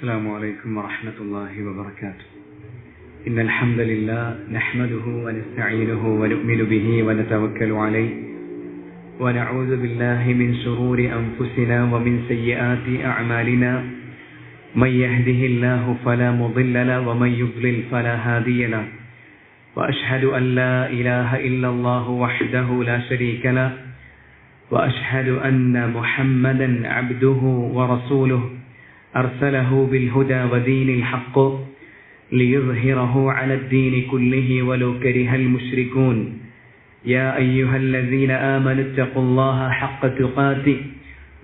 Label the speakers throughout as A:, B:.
A: السلام عليكم ورحمة الله وبركاته. إن الحمد لله نحمده ونستعينه ونؤمن به ونتوكل عليه ونعوذ بالله من شرور أنفسنا ومن سيئات أعمالنا. من يهده الله فلا مضل له ومن يضلل فلا هادي له. وأشهد أن لا إله إلا الله وحده لا شريك له وأشهد أن محمدا عبده ورسوله أرسله بالهدى ودين الحق ليظهره على الدين كله ولو كره المشركون. يا أيها الذين آمنوا اتقوا الله حق تقاته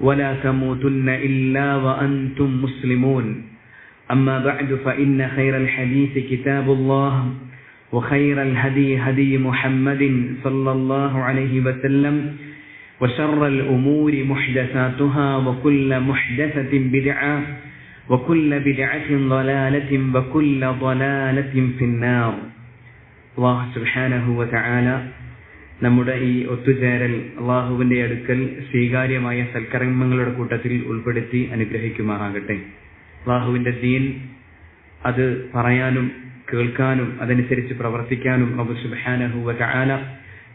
A: ولا تموتن إلا وأنتم مسلمون. أما بعد فإن خير الحديث كتاب الله وخير الهدي هدي محمد صلى الله عليه وسلم وشر الأمور محدثاتها وكل محدثة بدعة وكل بدعة ضلالة وكل ضلالة في النار. الله سبحانه وتعالى നമ്മുടെ ഈ ഒത്തുചേരൽ അള്ളാഹുവിൻ്റെ അടുക്കൽ സ്വീകാര്യമായ സൽക്കർമ്മങ്ങളുടെ കൂട്ടത്തിൽ ഉൾപ്പെടുത്തി അനുഗ്രഹിക്കുമാറാകട്ടെ. അള്ളാഹുവിൻ്റെ ദീൻ അത് പറയാനും കേൾക്കാനും അതനുസരിച്ച് പ്രവർത്തിക്കാനും റബ്ബ് സുബ്ഹാനഹു വ തആല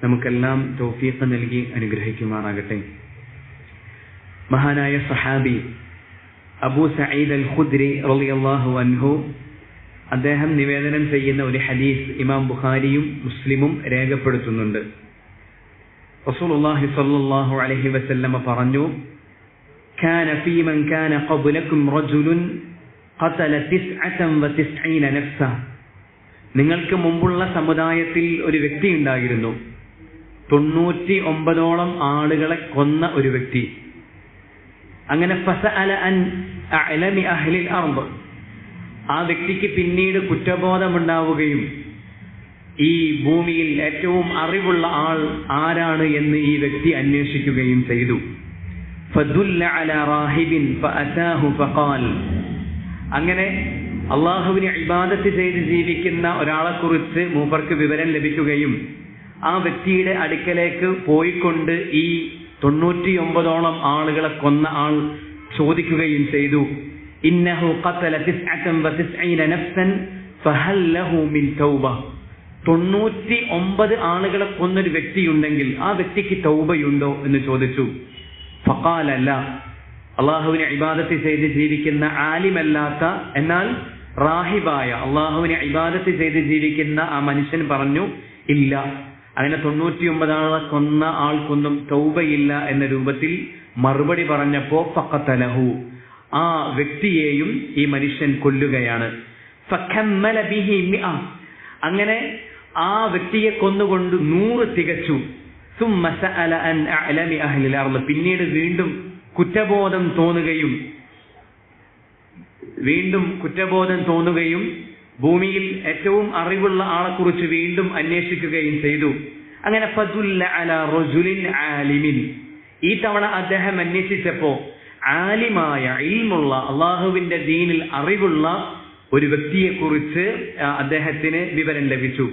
A: നമുക്കെല്ലാം തൗഫീഖ് നൽകി അനുഗ്രഹിക്കുമാറാകട്ടെ. മഹാനായ സഹാബി അബൂ സഈദ് അൽ ഖുദ്രി റളിയല്ലാഹു അൻഹു അദ്ദേഹം നിവേദനം ചെയ്യുന്ന ഒരു ഹദീസ് ഇമാം ബുഖാരിയും മുസ്ലിമും രേഖപ്പെടുത്തുന്നുണ്ട്. റസൂലുള്ളാഹി സ്വല്ലല്ലാഹു അലൈഹി വസല്ലം പറഞ്ഞു, കാന ഫീ മൻ കാന ഖബ്ലകും റജുലുൻ ഖതല 99 നഫ്സ. നിങ്ങൾക്ക് മുമ്പുള്ള സമുദായത്തിൽ ഒരു വ്യക്തി ഉണ്ടായിരുന്നു, 99ഓളം ആളുകളെ കൊന്ന ഒരു വ്യക്തി. അങ്ങനെ ഫസഅല അൻ അഅലമി അഹ്ലിൽ അർദ്. ആ വ്യക്തിക്ക് പിന്നീട് കുറ്റബോധമുണ്ടാവുകയും ഈ ഭൂമിയിൽ ഏറ്റവും അറിവുള്ള ആൾ ആരാണ് എന്ന് ഈ വ്യക്തി അന്വേഷിക്കുകയും ചെയ്തു. ഫദുല്ല അലാ റാഹിബിൻ ഫഅതാഹു ഫഖാൽ. അങ്ങനെ അള്ളാഹുവിനെ ഇബാദത്ത് ചെയ്ത് ജീവിക്കുന്ന ഒരാളെക്കുറിച്ച് മൂപ്പർക്ക് വിവരം ലഭിക്കുകയും ആ വ്യക്തിയുടെ അടുക്കലേക്ക് പോയിക്കൊണ്ട് ഈ 99ഓളം ആളുകളെ കൊന്ന ആൾ ചോദിക്കുകയും ചെയ്തു, ഇന്നഹു ഖതല 99 നഫ്സൻ ഫഹൽ ലഹു മിൻ തൗബ. 99 ആളുകളെ കൊന്നൊരു വ്യക്തിയുണ്ടെങ്കിൽ ആ വ്യക്തിക്ക് തൗബയുണ്ടോ എന്ന് ചോദിച്ചു. ഫഖാല ലാ. അള്ളാഹുവിനെ ഇബാദത്ത് ചെയ്ത് ജീവിക്കുന്ന ആലിമല്ലാത്ത എന്നാൽ റാഹിബായ അള്ളാഹുവിനെ ഇബാദത്ത് ചെയ്ത് ജീവിക്കുന്ന ആ മനുഷ്യൻ പറഞ്ഞു, ഇല്ല, അങ്ങനെ 99 ആളെ കൊന്ന ആൾക്കൊന്നും തൗബയില്ല എന്ന രൂപത്തിൽ മറുപടി പറഞ്ഞപ്പോ ഫഖതലഹു, ആ വ്യക്തിയെയും ഈ മനുഷ്യൻ കൊല്ലുകയാണ്. ഫകമ്മല ബിഹി 100. അങ്ങനെ ആ വ്യക്തിയെ കൊന്നുകൊണ്ട് 100 തികച്ചു. സുമ്മ സഅല അൻ അഅലമി അഹ്ലിൽ അർദ്. പിന്നീട് വീണ്ടും കുറ്റബോധം തോന്നുകയും ഭൂമിയിൽ ഏറ്റവും അറിവുള്ള ആളെക്കുറിച്ച് വീണ്ടും അന്വേഷിക്കുകയും ചെയ്തു. അങ്ങനെ ഫദുല്ല അലാ റജുലിൻ ആലിമിൻ. ഈ തവണ അദ്ദേഹം അന്വേഷിച്ചപ്പോ ആലിമായ ഇൽമുള്ള അള്ളാഹുവിന്റെ ദീനിൽ അറിവുള്ള ഒരു വ്യക്തിയെക്കുറിച്ച് അദ്ദേഹത്തിന് വിവരം ലഭിച്ചു.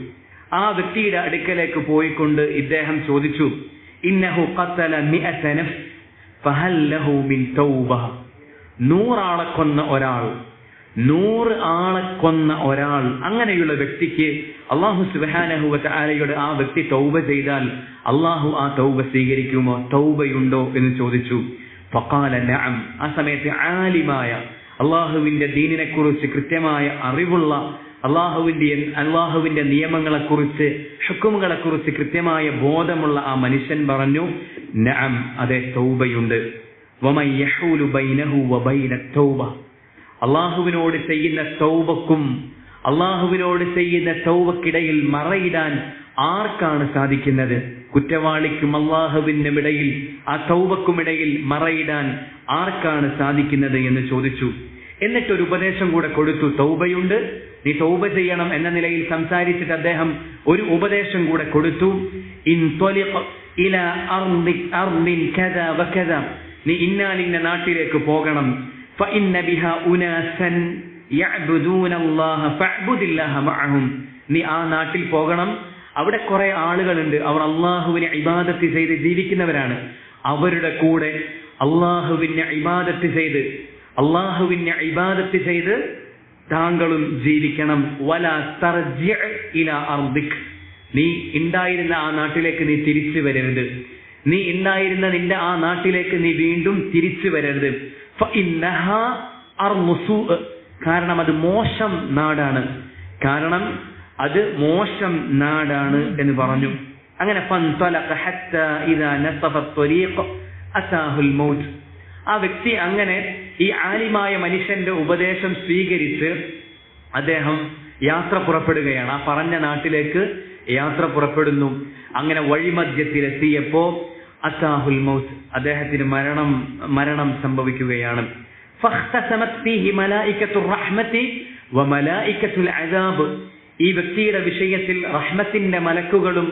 A: ആ വ്യക്തിയുടെ അടുക്കലേക്ക് പോയിക്കൊണ്ട് ഇദ്ദേഹം ചോദിച്ചു, ഇന്നഹു ഖതല 100 നഫ്സ് ഫഹൽ ലഹു മിൻ തൗബ. 100 ആളെ കൊന്ന ഒരാൾ അങ്ങനെയുള്ള വ്യക്തിക്ക് അല്ലാഹു സുബ്ഹാനഹു വ തആലയോട് ആ വ്യക്തി തൗബ ചെയ്താൽ അല്ലാഹു ആ തൗബ സ്വീകരിക്കുമോ, തൗബയുണ്ടോ എന്ന് ചോദിച്ചു. ഫഖാല നഅം. ആ സമയത്ത് ആലിമായ അള്ളാഹുവിന്റെ ദീനിനെ കുറിച്ച് കൃത്യമായ അറിവുള്ള അള്ളാഹുവിന്റെ നിയമങ്ങളെക്കുറിച്ച് ഹുക്കുമുകളെക്കുറിച്ച് കൃത്യമായ ബോധമുള്ള ആ മനുഷ്യൻ പറഞ്ഞു, നഅം, അതെ, തൗബയുണ്ട്. വമൻ യഹൂലു ബൈനഹു വബൈന തൗബ. അള്ളാഹുവിനോട് ചെയ്യുന്ന തൗബക്കിടയിൽ മറയിടാൻ ആർക്കാണ് സാധിക്കുന്നത്? കുറ്റവാളിക്കും അള്ളാഹുവിനും ഇടയിൽ, ആ തൗബക്കുമിടയിൽ മറയിടാൻ ആർക്കാണ് സാധിക്കുന്നത് എന്ന് ചോദിച്ചു. എന്നിട്ടൊരു ഉപദേശം കൂടെ കൊടുത്തു, തൗബയുണ്ട്, നീ തൗബ ചെയ്യണം എന്ന നിലയിൽ സംസാരിച്ചിട്ട് അദ്ദേഹം ഒരു ഉപദേശം കൂടെ കൊടുത്തു. ഇൻതലിഖ് ഇലാ അർദിൻ കദാ വകദാ. നീ ഇന്നാലിന്ന നാട്ടിലേക്ക് പോകണം. ഫഇന്ന ബിഹാ ഉനാസൻ യഅ്ബുദൂന അല്ലാഹ ഫഅ്ബുദില്ലാഹ മഅഹും. നീ ആ നാട്ടിൽ പോകണം, അവിടെ കുറെ ആളുകളുണ്ട്, അവർ അള്ളാഹുവിനെ ഇബാദത്ത് ചെയ്ത് ജീവിക്കുന്നവരാണ്. അവരുടെ കൂടെ അള്ളാഹുവിനെ ഇബാദത്ത് ചെയ്ത് അള്ളാഹുവിനെ ഇബാദത്ത് ചെയ്ത് താങ്കളും ജീവിക്കണം. വലാ തർജി ഇലാ അർദിക്, നീ ഉണ്ടായിരുന്ന ആ നാട്ടിലേക്ക് നീ തിരിച്ചു വരരുത്. നീ ഉണ്ടായിരുന്ന നിന്റെ ആ നാട്ടിലേക്ക് നീ വീണ്ടും തിരിച്ചു വരരുത്. ഫഇന്നഹാ അർളു സൂഅ്, കാരണം അത് മോശം നാടാണ്, കാരണം അത് മോശം നാടാണ് എന്ന് പറഞ്ഞു. അങ്ങനെ ഫൻതലഖ ഹത്താ ഇദാ നസഫ ത്വരീഖ് അതാഹുൽ മൗത്ത്. ആ വ്യക്തി അങ്ങനെ ഈ ആലിമായ മനുഷ്യന്റെ ഉപദേശം സ്വീകരിച്ച് അദ്ദേഹം യാത്ര പുറപ്പെടുകയാണ്. ആ പറഞ്ഞ നാട്ടിലേക്ക് യാത്ര പുറപ്പെടുന്നു. അങ്ങനെ വഴിമധ്യത്തിലെത്തിയപ്പോ അതാഹുൽ മൗത്ത്, അദ്ദേഹത്തിന് മരണം സംഭവിക്കുകയാണ്. ഫഖ്തസമത് ഫീഹി മലായികത്തുർ റഹ്മതി വമലായികത്തുൽ അദാബ്. ഈ വ്യക്തിയുടെ വിഷയത്തിൽ റഹ്മത്തിന്റെ മലക്കുകളും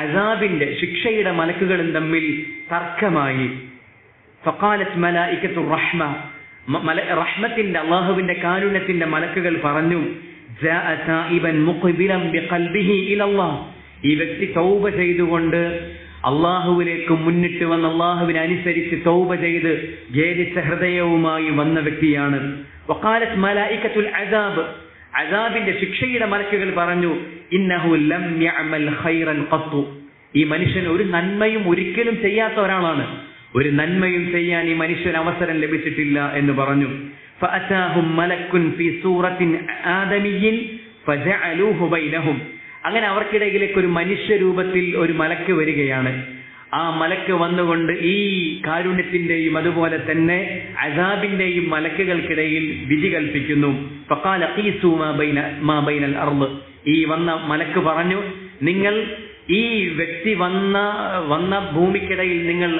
A: അദാബിന്റെ ശിക്ഷയുടെ മലക്കുകളും തമ്മിൽ തർക്കമായി. ഫഖാലത് മലായികത്തുർ റഹ്മ, റഹ്മത്തിന്റെ അല്ലാഹുവിന്റെ കാരുണ്യത്തിന്റെ മലക്കുകൾ പറഞ്ഞു, ജാഅ തായിബൻ മുഖ്ബിലൻ ബിഖൽബിഹി ഇലല്ലാഹ്. ഈ വ്യക്തി തൗബ ചെയ്തുകൊണ്ട് അള്ളാഹുവിലേക്ക് മുന്നിട്ട് വന്ന് അള്ളാഹുവിനെ അനുസരിച്ച് തൗബ ചെയ്ത് ഖേദിച്ച ഹൃദയവുമായി വന്ന വ്യക്തിയാണ്. വഖാലത് മലായികത്തുൽ അദാബ്, അദാബിന്റെ ശിക്ഷയുടെ മലക്കുകൾ പറഞ്ഞു, ഇന്നഹു ലം യഅമൽ ഖൈറൻ ഖത്തു. ഈ മനുഷ്യൻ ഒരു നന്മയും ഒരിക്കലും ചെയ്യാത്ത ഒരാളാണ്, ഒരു നന്മയും ചെയ്യാൻ ഈ മനുഷ്യന് അവസരം ലഭിച്ചിട്ടില്ല എന്ന് പറഞ്ഞു. ഫഅതാഹും മലക്കുൻ ഫീ സൂറത്തിൻ ആദമിയ്യിൻ ഫജഅലൂഹു ബൈനഹും. അങ്ങനെ അവർക്കിടയിലേക്ക് ഒരു മനുഷ്യരൂപത്തിൽ ഒരു മലക്ക് വരികയാണ്. ആ മലക്ക് വന്നുകൊണ്ട് ഈ കാരുണ്യത്തിന്റെയും അതുപോലെ തന്നെ അദാബിന്റെയും മലക്കുകൾക്കിടയിൽ വിധി കൽപ്പിക്കുന്നു. ഫഖാല ഖീസു മാ ബൈനൽ അർള്. ഈ വന്ന മലക്ക് പറഞ്ഞു, നിങ്ങൾ ഈ വ്യക്തി വന്ന ഭൂമിക്കിടയിൽ നിങ്ങൾ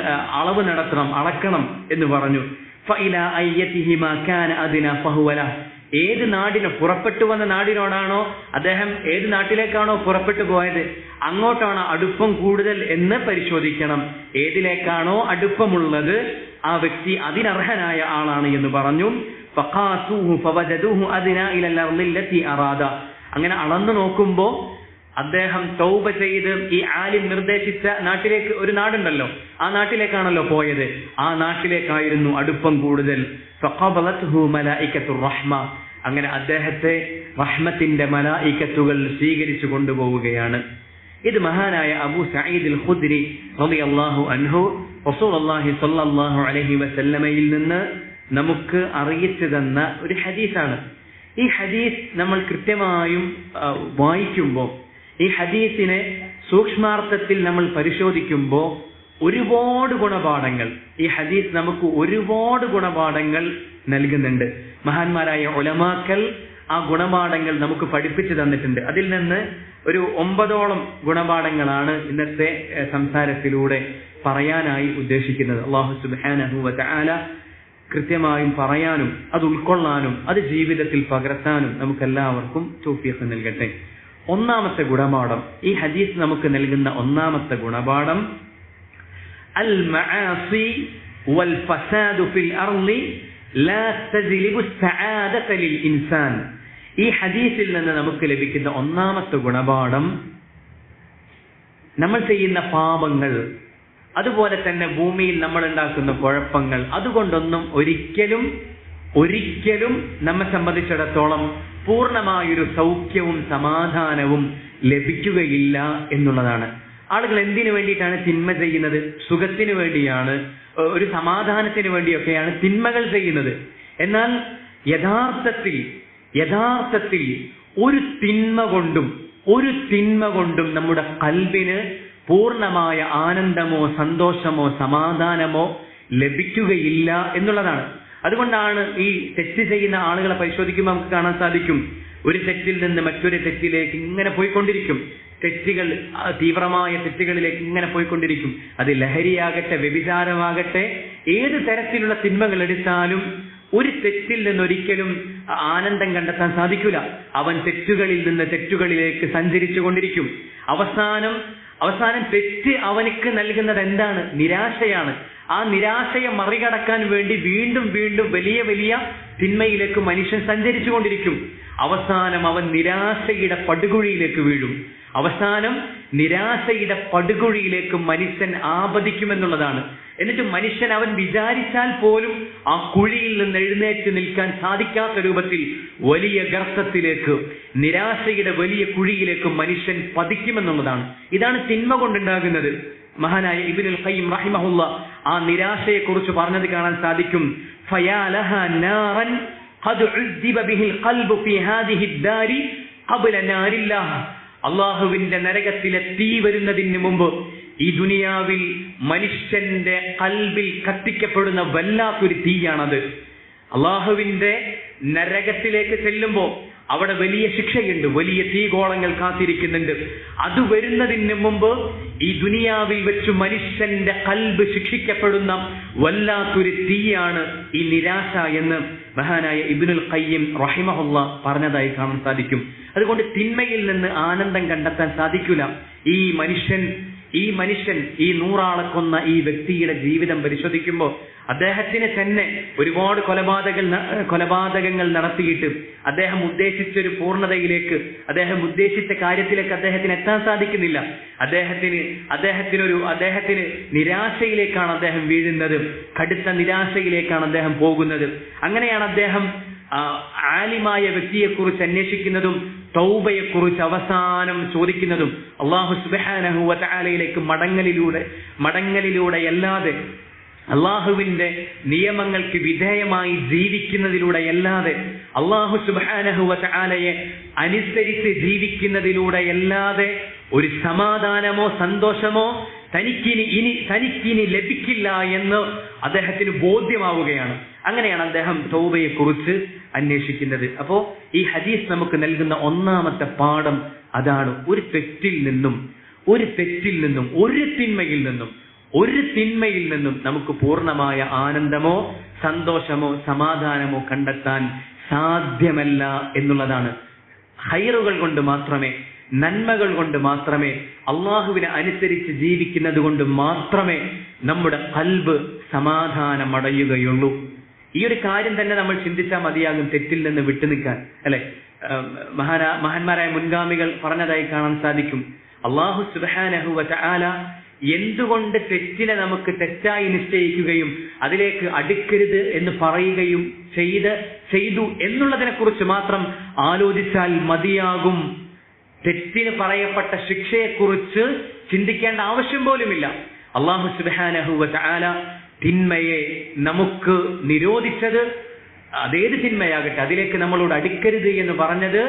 A: അളവ് നടത്തണം, അളക്കണം എന്ന് പറഞ്ഞു. ഫഇലാ അയ്യതിഹിമാ കാന അദ്നാ ഫഹുവ ലഹ്. ഏത് നാടിനോ പുറപ്പെട്ടു വന്ന നാടിനോടാണോ അദ്ദേഹം ഏത് നാട്ടിലേക്കാണോ പുറപ്പെട്ടു പോയത് അങ്ങോട്ടാണോ അടുപ്പം കൂടുതൽ എന്ന് പരിശോധിക്കണം. ഏതിലേക്കാണോ അടുപ്പമുള്ളത് ആ വ്യക്തി അതിനർഹനായ ആളാണ് എന്ന് പറഞ്ഞു. ഫഖാസൂഹു ഫവജദൂഹു അദ്നാ ഇലൽ അർളി ലത്തി അറാദ. അങ്ങനെ അളന്നു നോക്കുമ്പോൾ അദ്ദേഹം തൗബ ചെയ്ത് ഈ ആലിം നിർദ്ദേശിച്ച നാട്ടിലേക്ക്, ഒരു നാടുണ്ടല്ലോ ആ നാട്ടിലേക്കാണല്ലോ പോയത്, ആ നാട്ടിലേക്കായിരുന്നു അടുപ്പം കൂടുതൽ. ഫഖബലത്ഹു മലായികത്തുർ റഹ്മ. അങ്ങനെ അദ്ദേഹത്തെ റഹ്മത്തിന്റെ മലായികത്തുകൾ സ്വീകരിച്ചു കൊണ്ടുപോവുകയാണ്. ഇത് മഹാനായ അബൂ സഈദ് അൽ ഖുദ്രി റളിയല്ലാഹു അൻഹു റസൂലുള്ളാഹി സ്വല്ലല്ലാഹു അലൈഹി വസല്ലമയിൽ നിന്ന് നമുക്ക് അറിയിച്ചു തന്ന ഒരു ഹദീസാണ്. ഈ ഹദീസ് നമ്മൾ കൃത്യമായും വായിക്കുമ്പോൾ, ഈ ഹദീസിനെ സൂക്ഷ്മാർത്ഥത്തിൽ നമ്മൾ പരിശോധിക്കുമ്പോൾ ഒരുപാട് ഗുണപാഠങ്ങൾ, ഈ ഹദീസ് നമുക്ക് ഒരുപാട് ഗുണപാഠങ്ങൾ നൽകുന്നുണ്ട്. മഹാന്മാരായ ഉലമാക്കൾ ആ ഗുണപാഠങ്ങൾ നമുക്ക് പഠിപ്പിച്ചു തന്നിട്ടുണ്ട്. അതിൽ നിന്ന് ഒരു 9ഓളം ഗുണപാഠങ്ങളാണ് ഇന്നത്തെ സംസാരത്തിലൂടെ പറയാനായി ഉദ്ദേശിക്കുന്നത്. അല്ലാഹു സുബ്ഹാനഹു വ തആല കൃത്യമായും പറയാനും അത് ഉൾക്കൊള്ളാനും അത് ജീവിതത്തിൽ പകർത്താനും നമുക്കെല്ലാവർക്കും തൗഫീഖ് നൽകട്ടെ. ഒന്നാമത്തെ ഗുണപാഠം, ഈ ഹദീസ് നമുക്ക് നൽകുന്ന ഒന്നാമത്തെ ഗുണപാഠം, അൽ മആസി വൽ ഫസാദു ഫിൽ അർളി ലാ തജ്ലിബു സആദത ലിൽ ഇൻസാൻ. ഈ ഹദീസിൽ നിന്ന് നമുക്ക് ലഭിക്കുന്ന ഒന്നാമത്തെ ഗുണപാഠം, നമ്മൾ ചെയ്യുന്ന പാപങ്ങൾ അതുപോലെ തന്നെ ഭൂമിയിൽ നമ്മൾ ഉണ്ടാക്കുന്ന കുഴപ്പങ്ങൾ അതുകൊണ്ടൊന്നും ഒരിക്കലും നമ്മെ സംബന്ധിച്ചിടത്തോളം പൂർണ്ണമായൊരു സൗഖ്യവും സമാധാനവും ലഭിക്കുകയില്ല എന്നുള്ളതാണ്. ആളുകൾ എന്തിനു വേണ്ടിയിട്ടാണ് തിന്മ ചെയ്യുന്നത്? സുഖത്തിന് വേണ്ടിയാണ്, ഒരു സമാധാനത്തിന് വേണ്ടിയൊക്കെയാണ് തിന്മകൾ ചെയ്യുന്നത്. എന്നാൽ യഥാർത്ഥത്തിൽ ഒരു തിന്മ കൊണ്ടും നമ്മുടെ ഖൽബിന് പൂർണ്ണമായ ആനന്ദമോ സന്തോഷമോ സമാധാനമോ ലഭിക്കുകയില്ല എന്നുള്ളതാണ്. അതുകൊണ്ടാണ് ഈ തെറ്റ് ചെയ്യുന്ന ആളുകളെ പരിശോധിക്കുമ്പോൾ നമുക്ക് കാണാൻ സാധിക്കും, ഒരു തെറ്റിൽ നിന്ന് മറ്റൊരു തെറ്റിലേക്ക് ഇങ്ങനെ പോയിക്കൊണ്ടിരിക്കും. തെറ്റുകൾ, തീവ്രമായ തെറ്റുകളിലേക്ക് ഇങ്ങനെ പോയിക്കൊണ്ടിരിക്കും. അത് ലഹരിയാകട്ടെ, വ്യഭിചാരമാകട്ടെ, ഏത് തരത്തിലുള്ള തിന്മകൾ എടുത്താലും ഒരു തെറ്റിൽ നിന്നൊരിക്കലും ആനന്ദം കണ്ടെത്താൻ സാധിക്കില്ല. അവൻ തെറ്റുകളിൽ നിന്ന് തെറ്റുകളിലേക്ക് സഞ്ചരിച്ചു കൊണ്ടിരിക്കും. അവസാനം തെറ്റ് അവനക്ക് നൽകുന്നത് എന്താണ്? നിരാശയാണ്. ആ നിരാശയെ മറികടക്കാൻ വേണ്ടി വീണ്ടും വലിയ തിന്മയിലേക്ക് മനുഷ്യൻ സഞ്ചരിച്ചു കൊണ്ടിരിക്കും. അവസാനം അവൻ നിരാശയുടെ പടുകുഴിയിലേക്ക് വീഴും. നിരാശയുടെ പടുകുഴിയിലേക്ക് മനുഷ്യൻ ആപതിക്കുമെന്നുള്ളതാണ്. എന്നിട്ട് മനുഷ്യൻ അവൻ വിചാരിച്ചാൽ പോലും ആ കുഴിയിൽ നിന്ന് എഴുന്നേറ്റ് നിൽക്കാൻ സാധിക്കാത്ത രൂപത്തിൽ വലിയ ഗർത്തത്തിലേക്ക്, നിരാശയുടെ വലിയ കുഴിയിലേക്ക് മനുഷ്യൻ പതിക്കുമെന്നുള്ളതാണ്. ഇതാണ് തിന്മ കൊണ്ടുണ്ടാകുന്നത്. മഹാനായ ഇബ്നുൽ ഖയ്യിം റഹിമഹുല്ല ആ നിരാശയെ കുറിച്ച് പറഞ്ഞത് കാണാൻ സാധിക്കും. ഫയാ ലഹാ നാറൻ ഖദ് ഉദ്ദിബ ബിഹിൽ ഖൽബു ഫീ ഹാദിഹി ദാരി ഖബ്ല നാരില്ലാഹ്. അല്ലാഹുവിന്റെ നരകത്തിലെ തീ വരുന്നതിന് മുമ്പ് ഈ ദുനിയാവിൽ മനുഷ്യന്റെ ഖൽബിൽ കത്തിക്കപ്പെടുന്ന വല്ലാത്തൊരു തീയാണത്. അല്ലാഹുവിന്റെ നരകത്തിലേക്ക് ചെല്ലുമ്പോൾ അവിടെ വലിയ ശിക്ഷയുണ്ട്, വലിയ തീഗോളങ്ങൾ കാത്തിരിക്കുന്നുണ്ട്. അത് വരുന്നതിന് മുമ്പ് ഈ ദുനിയാവിൽ വെച്ച് മനുഷ്യന്റെ ഖൽബ് ശിക്ഷിക്കപ്പെടുന്ന വല്ലാത്തൊരു തീയാണ് ഈ നിരാശ എന്ന് മഹാനായ ഇബ്നുൽ ഖയ്യിം റഹിമഹുല്ല പറഞ്ഞതായി കാണാൻ സാധിക്കും. അതുകൊണ്ട് തിന്മയിൽ നിന്ന് ആനന്ദം കണ്ടെത്താൻ സാധിക്കില്ല. ഈ മനുഷ്യൻ ഈ 100 ആളെ കൊന്ന ഈ വ്യക്തിയുടെ ജീവിതം പരിശോധിക്കുമ്പോൾ അദ്ദേഹത്തിന് തന്നെ ഒരുപാട് കൊലപാതകങ്ങൾ നടത്തിയിട്ട് അദ്ദേഹം ഉദ്ദേശിച്ചൊരു പൂർണ്ണതയിലേക്ക്, അദ്ദേഹം ഉദ്ദേശിച്ച കാര്യത്തിലേക്ക് അദ്ദേഹത്തിന് എത്താൻ സാധിക്കുന്നില്ല. അദ്ദേഹത്തിന് നിരാശയിലേക്കാണ് അദ്ദേഹം വീഴുന്നത്, കടുത്ത നിരാശയിലേക്കാണ് അദ്ദേഹം പോകുന്നത്. അങ്ങനെയാണ് അദ്ദേഹം ആലിമായ വ്യക്തിയെക്കുറിച്ച് അന്വേഷിക്കുന്നതും തൗബയെക്കുറിച്ച് അവസാനം ചോദിക്കുന്നതും. അല്ലാഹു സുബ്ഹാനഹു വ തആലയിലേക്ക് മടങ്ങലിലൂടെ അല്ലാതെ, അള്ളാഹുവിന്റെ നിയമങ്ങൾക്ക് വിധേയമായി ജീവിക്കുന്നതിലൂടെയല്ലാതെ, അള്ളാഹു സുബ്ഹാനഹു വ തആലയെ അനുസരിച്ച് ജീവിക്കുന്നതിലൂടെയല്ലാതെ ഒരു സമാധാനമോ സന്തോഷമോ തനിക്കിനി ലഭിക്കില്ല എന്ന് അദ്ദേഹത്തിന് ബോധ്യമാവുകയാണ്. അങ്ങനെയാണ് അദ്ദേഹം തൗബയെ കുറിച്ച് അന്വേഷിക്കുന്നത്. അപ്പോ ഈ ഹദീസ് നമുക്ക് നൽകുന്ന ഒന്നാമത്തെ പാഠം അതാണ്. ഒരു തെറ്റിൽ നിന്നും ഒരു തിന്മയിൽ നിന്നും നമുക്ക് പൂർണ്ണമായ ആനന്ദമോ സന്തോഷമോ സമാധാനമോ കണ്ടെത്താൻ സാധ്യമല്ല എന്നുള്ളതാണ്. ഖൈറുകൾ കൊണ്ട് മാത്രമേ, നന്മകൾ കൊണ്ട് മാത്രമേ, അള്ളാഹുവിനെ അനുസരിച്ച് ജീവിക്കുന്നത് കൊണ്ട് മാത്രമേ നമ്മുടെ ഖൽബ് സമാധാനമടയുകയുള്ളൂ. ഈ ഒരു കാര്യം തന്നെ നമ്മൾ ചിന്തിച്ചാൽ മതിയാകും, തെറ്റിൽ നിന്ന് വിട്ടുനിൽക്കാൻ, അല്ലെ? മഹാന്മാരായ മുൻഗാമികൾ പറഞ്ഞതായി കാണാൻ സാധിക്കും. അല്ലാഹു സുബ്ഹാനഹു വ തആല എന്തുകൊണ്ട് തെറ്റിനെ നമുക്ക് തെറ്റായി നിശ്ചയിക്കുകയും അതിലേക്ക് അടുക്കരുത് എന്ന് പറയുകയും ചെയ്തു എന്നുള്ളതിനെ കുറിച്ച് മാത്രം ആലോചിച്ചാൽ മതിയാകും. തെറ്റിന് പറയപ്പെട്ട ശിക്ഷയെക്കുറിച്ച് ചിന്തിക്കേണ്ട ആവശ്യം പോലുമില്ല. അല്ലാഹു സുബ്ഹാനഹു വ തആല തിന്മയെ നമുക്ക് നിരോധിച്ചത്, അതേത് തിന്മയാകട്ടെ, അതിലേക്ക് നമ്മളോട് അടുക്കരുത് എന്ന് പറഞ്ഞത്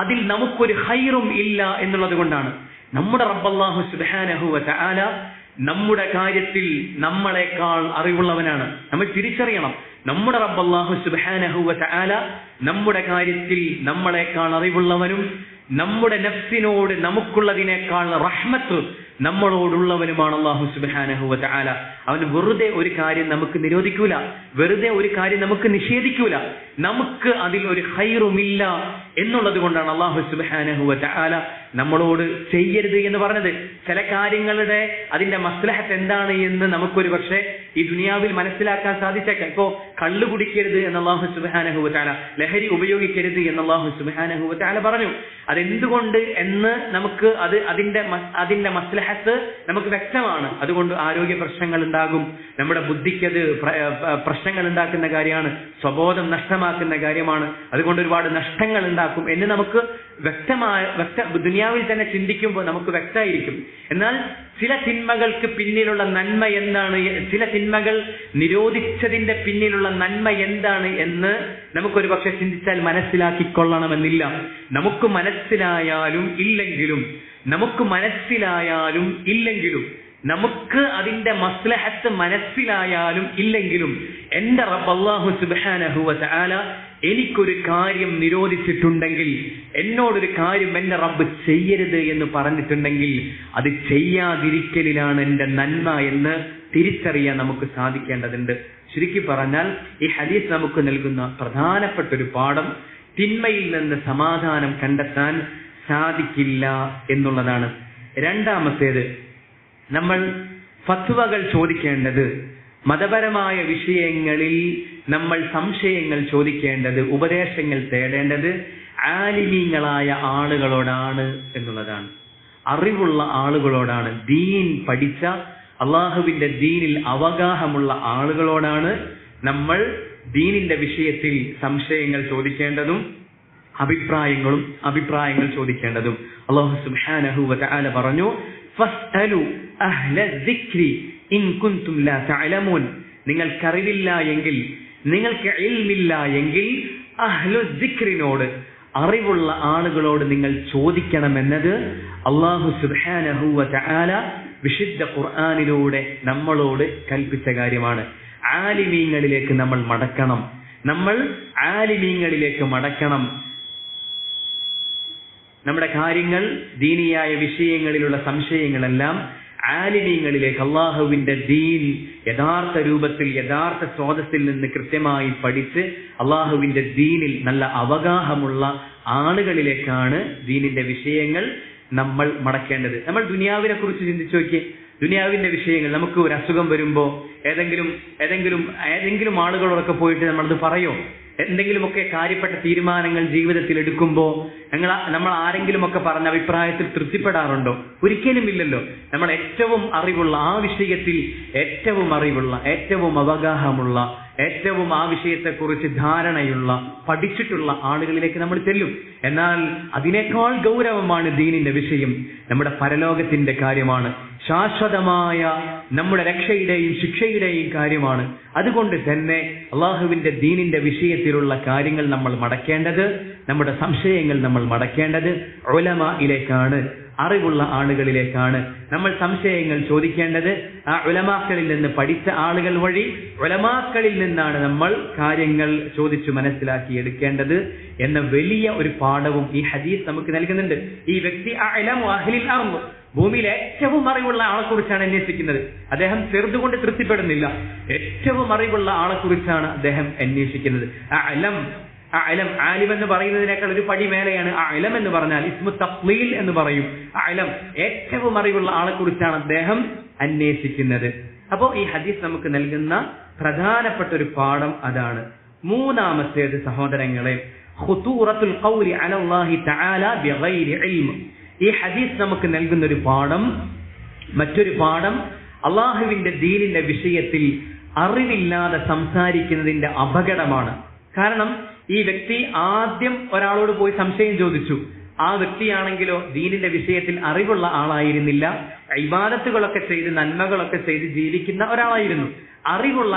A: അതിൽ നമുക്കൊരു ഖൈറും ഇല്ല എന്നുള്ളത് കൊണ്ടാണ്. നമ്മുടെ റബ്ബ് അല്ലാഹു സുബ്ഹാനഹു വ തആല നമ്മുടെ കാര്യത്തിൽ നമ്മളെക്കാൾ അറിവുള്ളവനാണ്. നമ്മൾ തിരിച്ചറിയണം, നമ്മുടെ റബ്ബ് അല്ലാഹു സുബ്ഹാനഹു വ തആല നമ്മുടെ കാര്യത്തിൽ നമ്മളെക്കാൾ അറിവുള്ളവനും നമ്മുടെ നഫ്സിനോട് നമുക്കുള്ളതിനേക്കാൾ റഹ്മത്ത് നമ്മളോടുള്ളവനുമാണ് അല്ലാഹു സുബ്ഹാനഹു വ തആല. അവൻ വെറുതെ ഒരു കാര്യം നമുക്ക് നിരോധിക്കൂല, വെറുതെ ഒരു കാര്യം നമുക്ക് നിഷേധിക്കൂല. നമുക്ക് അതിൽ ഒരു ഖൈറുമില്ല എന്നുള്ളത് കൊണ്ടാണ് അല്ലാഹു സുബ്ഹാനഹു വ തആല നമ്മളോട് ചെയ്യരുത് എന്ന് പറഞ്ഞത്. ചില കാര്യങ്ങളുടെ അതിന്റെ മസ്ലഹത്ത് എന്താണ് എന്ന് നമുക്കൊരു പക്ഷേ ഈ ദുനിയാവിൽ മനസ്സിലാക്കാൻ സാധിച്ചേക്കാം. ഇപ്പോ കള്ളു കുടിക്കരുത് എന്ന് അല്ലാഹു സുബ്ഹാനഹു വ തആല, ലഹരി ഉപയോഗിക്കരുത് എന്ന് അല്ലാഹു സുബ്ഹാനഹു വ തആല പറഞ്ഞു. അതെന്തുകൊണ്ട് എന്ന് നമുക്ക് അതിന്റെ മസ്ലഹത്ത് നമുക്ക് വ്യക്തമാണ്. അതുകൊണ്ട് ആരോഗ്യ പ്രശ്നങ്ങൾ ഉണ്ടാകും, നമ്മുടെ ബുദ്ധിക്ക് അത് പ്രശ്നങ്ങൾ ഉണ്ടാക്കുന്ന കാര്യമാണ്, സ്വബോധം നഷ്ടമാക്കുന്ന കാര്യമാണ്, അതുകൊണ്ട് ഒരുപാട് നഷ്ടങ്ങൾ ഉണ്ടാക്കും എന്ന് നമുക്ക് ദുനിയാവിൽ തന്നെ ചിന്തിക്കുമ്പോൾ നമുക്ക് വ്യക്തമായിരിക്കും. എന്നാൽ ചില തിന്മകൾക്ക് പിന്നിലുള്ള നന്മ എന്താണ്, ചില തിന്മകൾ നിരോധിച്ചതിന്റെ പിന്നിലുള്ള നന്മ എന്താണ് എന്ന് നമുക്കൊരു പക്ഷെ ചിന്തിച്ചാൽ മനസ്സിലാക്കിക്കൊള്ളണമെന്നില്ല. നമുക്ക് മനസ്സിലായാലും ഇല്ലെങ്കിലും നമുക്ക് അതിന്റെ മസ്ലഹത്ത് മനസ്സിലായാലും ഇല്ലെങ്കിലും എന്റെ റബ്ബ് അല്ലാഹു സുബ്ഹാനഹു വ തആല എനിക്കൊരു കാര്യം നിരോധിച്ചിട്ടുണ്ടെങ്കിൽ, എന്നോടൊരു കാര്യം എന്റെ റബ്ബ് ചെയ്യരുത് എന്ന് പറഞ്ഞിട്ടുണ്ടെങ്കിൽ അത് ചെയ്യാതിരിക്കലിലാണ് എന്റെ നന്മ എന്ന് തിരിച്ചറിയാൻ നമുക്ക് സാധിക്കേണ്ടതുണ്ട്. ചുരുക്കി പറഞ്ഞാൽ ഈ ഹദീസ് നമുക്ക് നൽകുന്ന പ്രധാനപ്പെട്ട ഒരു പാഠം തിന്മയിൽ നിന്ന് സമാധാനം കണ്ടെത്താൻ സാധിക്കില്ല എന്നുള്ളതാണ്. രണ്ടാമത്തേത്, നമ്മൾ ഫത്വകൾ ചോദിക്കേണ്ടത്, മതപരമായ വിഷയങ്ങളിൽ നമ്മൾ സംശയങ്ങൾ ചോദിക്കേണ്ടത്, ഉപദേശങ്ങൾ തേടേണ്ടത് ആലിമീങ്ങളായ ആളുകളോടാണ് എന്നുള്ളതാണ്, അറിവുള്ള ആളുകളോടാണ്, ദീൻ പഠിച്ച അള്ളാഹുവിന്റെ ദീനിൽ അവഗാഹമുള്ള ആളുകളോടാണ് നമ്മൾ ദീനിന്റെ വിഷയത്തിൽ സംശയങ്ങൾ ചോദിക്കേണ്ടതും അഭിപ്രായങ്ങൾ ചോദിക്കേണ്ടതും. അല്ലാഹു സുബ്ഹാനഹു വ തആല പറഞ്ഞു, ഫസ്അലു അഹ്ല ദിക്രി ഇൻ കുൻതും ലാ തഅലമൂൻ. നിങ്ങൾക്കറിവില്ല എങ്കിൽ, നിങ്ങൾക്ക് ഇൽമില്ല എങ്കിൽ അഹ്ലു ദിക്രിനോട്, അറിവുള്ള ആളുകളോട് നിങ്ങൾ ചോദിക്കണമെന്നത് അല്ലാഹു സുബ്ഹാനഹു വ തആല വിശുദ്ധ ഖുർആനിലൂടെ നമ്മളോട് കൽപ്പിച്ച കാര്യമാണ്. ആലിമീങ്ങളിലേക്ക് നമ്മൾ മടക്കണം. നമ്മുടെ കാര്യങ്ങൾ, ദീനിയായ വിഷയങ്ങളിലുള്ള സംശയങ്ങളെല്ലാം ആലിമീങ്ങളിലേക്ക്, അള്ളാഹുവിന്റെ ദീൻ യഥാർത്ഥ രൂപത്തിൽ, യഥാർത്ഥ സ്രോതസ്സിൽ നിന്ന് കൃത്യമായി പഠിച്ച് അള്ളാഹുവിന്റെ ദീനിൽ നല്ല അവഗാഹമുള്ള ആളുകളിലേക്കാണ് ദീനിന്റെ വിഷയങ്ങൾ നമ്മൾ മടക്കേണ്ടത്. നമ്മൾ ദുനിയാവിനെ കുറിച്ച് ചിന്തിച്ചു നോക്കിയേ. ദുനിയാവിന്റെ വിഷയങ്ങൾ, നമുക്ക് ഒരു അസുഖം വരുമ്പോ ഏതെങ്കിലും ആളുകളോടൊക്കെ പോയിട്ട് നമ്മളത് പറയോ? എന്തെങ്കിലുമൊക്കെ കാര്യപ്പെട്ട തീരുമാനങ്ങൾ ജീവിതത്തിൽ എടുക്കുമ്പോൾ നമ്മൾ ആരെങ്കിലുമൊക്കെ പറഞ്ഞ അഭിപ്രായത്തിൽ തൃപ്തിപ്പെടാറുണ്ടോ? ഒരിക്കലും ഇല്ലല്ലോ. നമ്മൾ ഏറ്റവും അറിവുള്ള, ആ വിഷയത്തിൽ ഏറ്റവും അറിവുള്ള, ഏറ്റവും അവഗാഹമുള്ള, ഏറ്റവും ആ വിഷയത്തെക്കുറിച്ച് ധാരണയുള്ള, പഠിച്ചിട്ടുള്ള ആളുകളിലേക്ക് നമ്മൾ ചെല്ലും. എന്നാൽ അതിനേക്കാൾ ഗൗരവമാണ് ദീനിന്റെ വിഷയം. നമ്മുടെ പരലോകത്തിന്റെ കാര്യമാണ്, ശാശ്വതമായ നമ്മുടെ രക്ഷയുടെയും ശിക്ഷയുടെയും കാര്യമാണ്. അതുകൊണ്ട് തന്നെ അള്ളാഹുവിന്റെ ദീനിന്റെ വിഷയത്തിലുള്ള കാര്യങ്ങൾ നമ്മൾ മടക്കേണ്ടത്, നമ്മുടെ സംശയങ്ങൾ നമ്മൾ മടക്കേണ്ടത് ഉലമായിലേക്കാണ്, അറിവുള്ള ആളുകളിലേക്കാണ് നമ്മൾ സംശയങ്ങൾ ചോദിക്കേണ്ടത്. ആ ഉലമാക്കളിൽ നിന്ന് പഠിച്ച ആളുകൾ വഴി, ഉലമാക്കളിൽ നിന്നാണ് നമ്മൾ കാര്യങ്ങൾ ചോദിച്ചു മനസ്സിലാക്കി എടുക്കേണ്ടത് എന്ന വലിയ ഒരു പാഠവും ഈ ഹദീസ് നമുക്ക് നൽകുന്നുണ്ട്. ഈ വ്യക്തി അഅലമു അഹ്ലിൽ അർള്, ഭൂമിയിൽ ഏറ്റവും അറിവുള്ള ആളെക്കുറിച്ചാണ് അന്വേഷിക്കുന്നത്. അദ്ദേഹം ചെറുതുകൊണ്ട് തൃപ്തിപ്പെടുന്നില്ല, ഏറ്റവും അറിവുള്ള ആളെക്കുറിച്ചാണ് അദ്ദേഹം അന്വേഷിക്കുന്നത്. അഅലം, ആലിം എന്ന് പറയുന്നതിനേക്കാൾ ഒരു പടി മേലെയാണ് അഅലം എന്ന് പറഞ്ഞാൽ. ഇസ്മു തഫ്ളീൽ എന്ന് പറയും. അഅലം, ഏറ്റവും അറിവുള്ള ആളെക്കുറിച്ചാണ് അദ്ദേഹം അന്വേഷിക്കുന്നത്. അപ്പോൾ ഈ ഹദീസ് നമുക്ക് നൽകുന്ന പ്രധാനപ്പെട്ട ഒരു പാഠം അതാണ്. മൂന്നാമത്തേത് സഹോദരങ്ങളെ, ഖുതൂറത്തുൽ ഖൗലി അലല്ലാഹി തആല ബിഗൈരി ഇൽം. ഈ ഹദീസ് നമുക്ക് നൽകുന്ന ഒരു പാഠം, മറ്റൊരു പാഠം, അള്ളാഹുവിന്റെ ദീനിന്റെ വിഷയത്തിൽ അറിവില്ലാതെ സംസാരിക്കുന്നതിന്റെ അപകടമാണ്. കാരണം ഈ വ്യക്തി ആദ്യം ഒരാളോട് പോയി സംശയം ചോദിച്ചു. ആ വ്യക്തിയാണെങ്കിലോ ദീനിന്റെ വിഷയത്തിൽ അറിവുള്ള ആളായിരുന്നില്ല, ഇബാദത്തുകളൊക്കെ ചെയ്ത് നന്മകളൊക്കെ ചെയ്ത് ജീവിക്കുന്ന ഒരാളായിരുന്നു. അറിവുള്ള,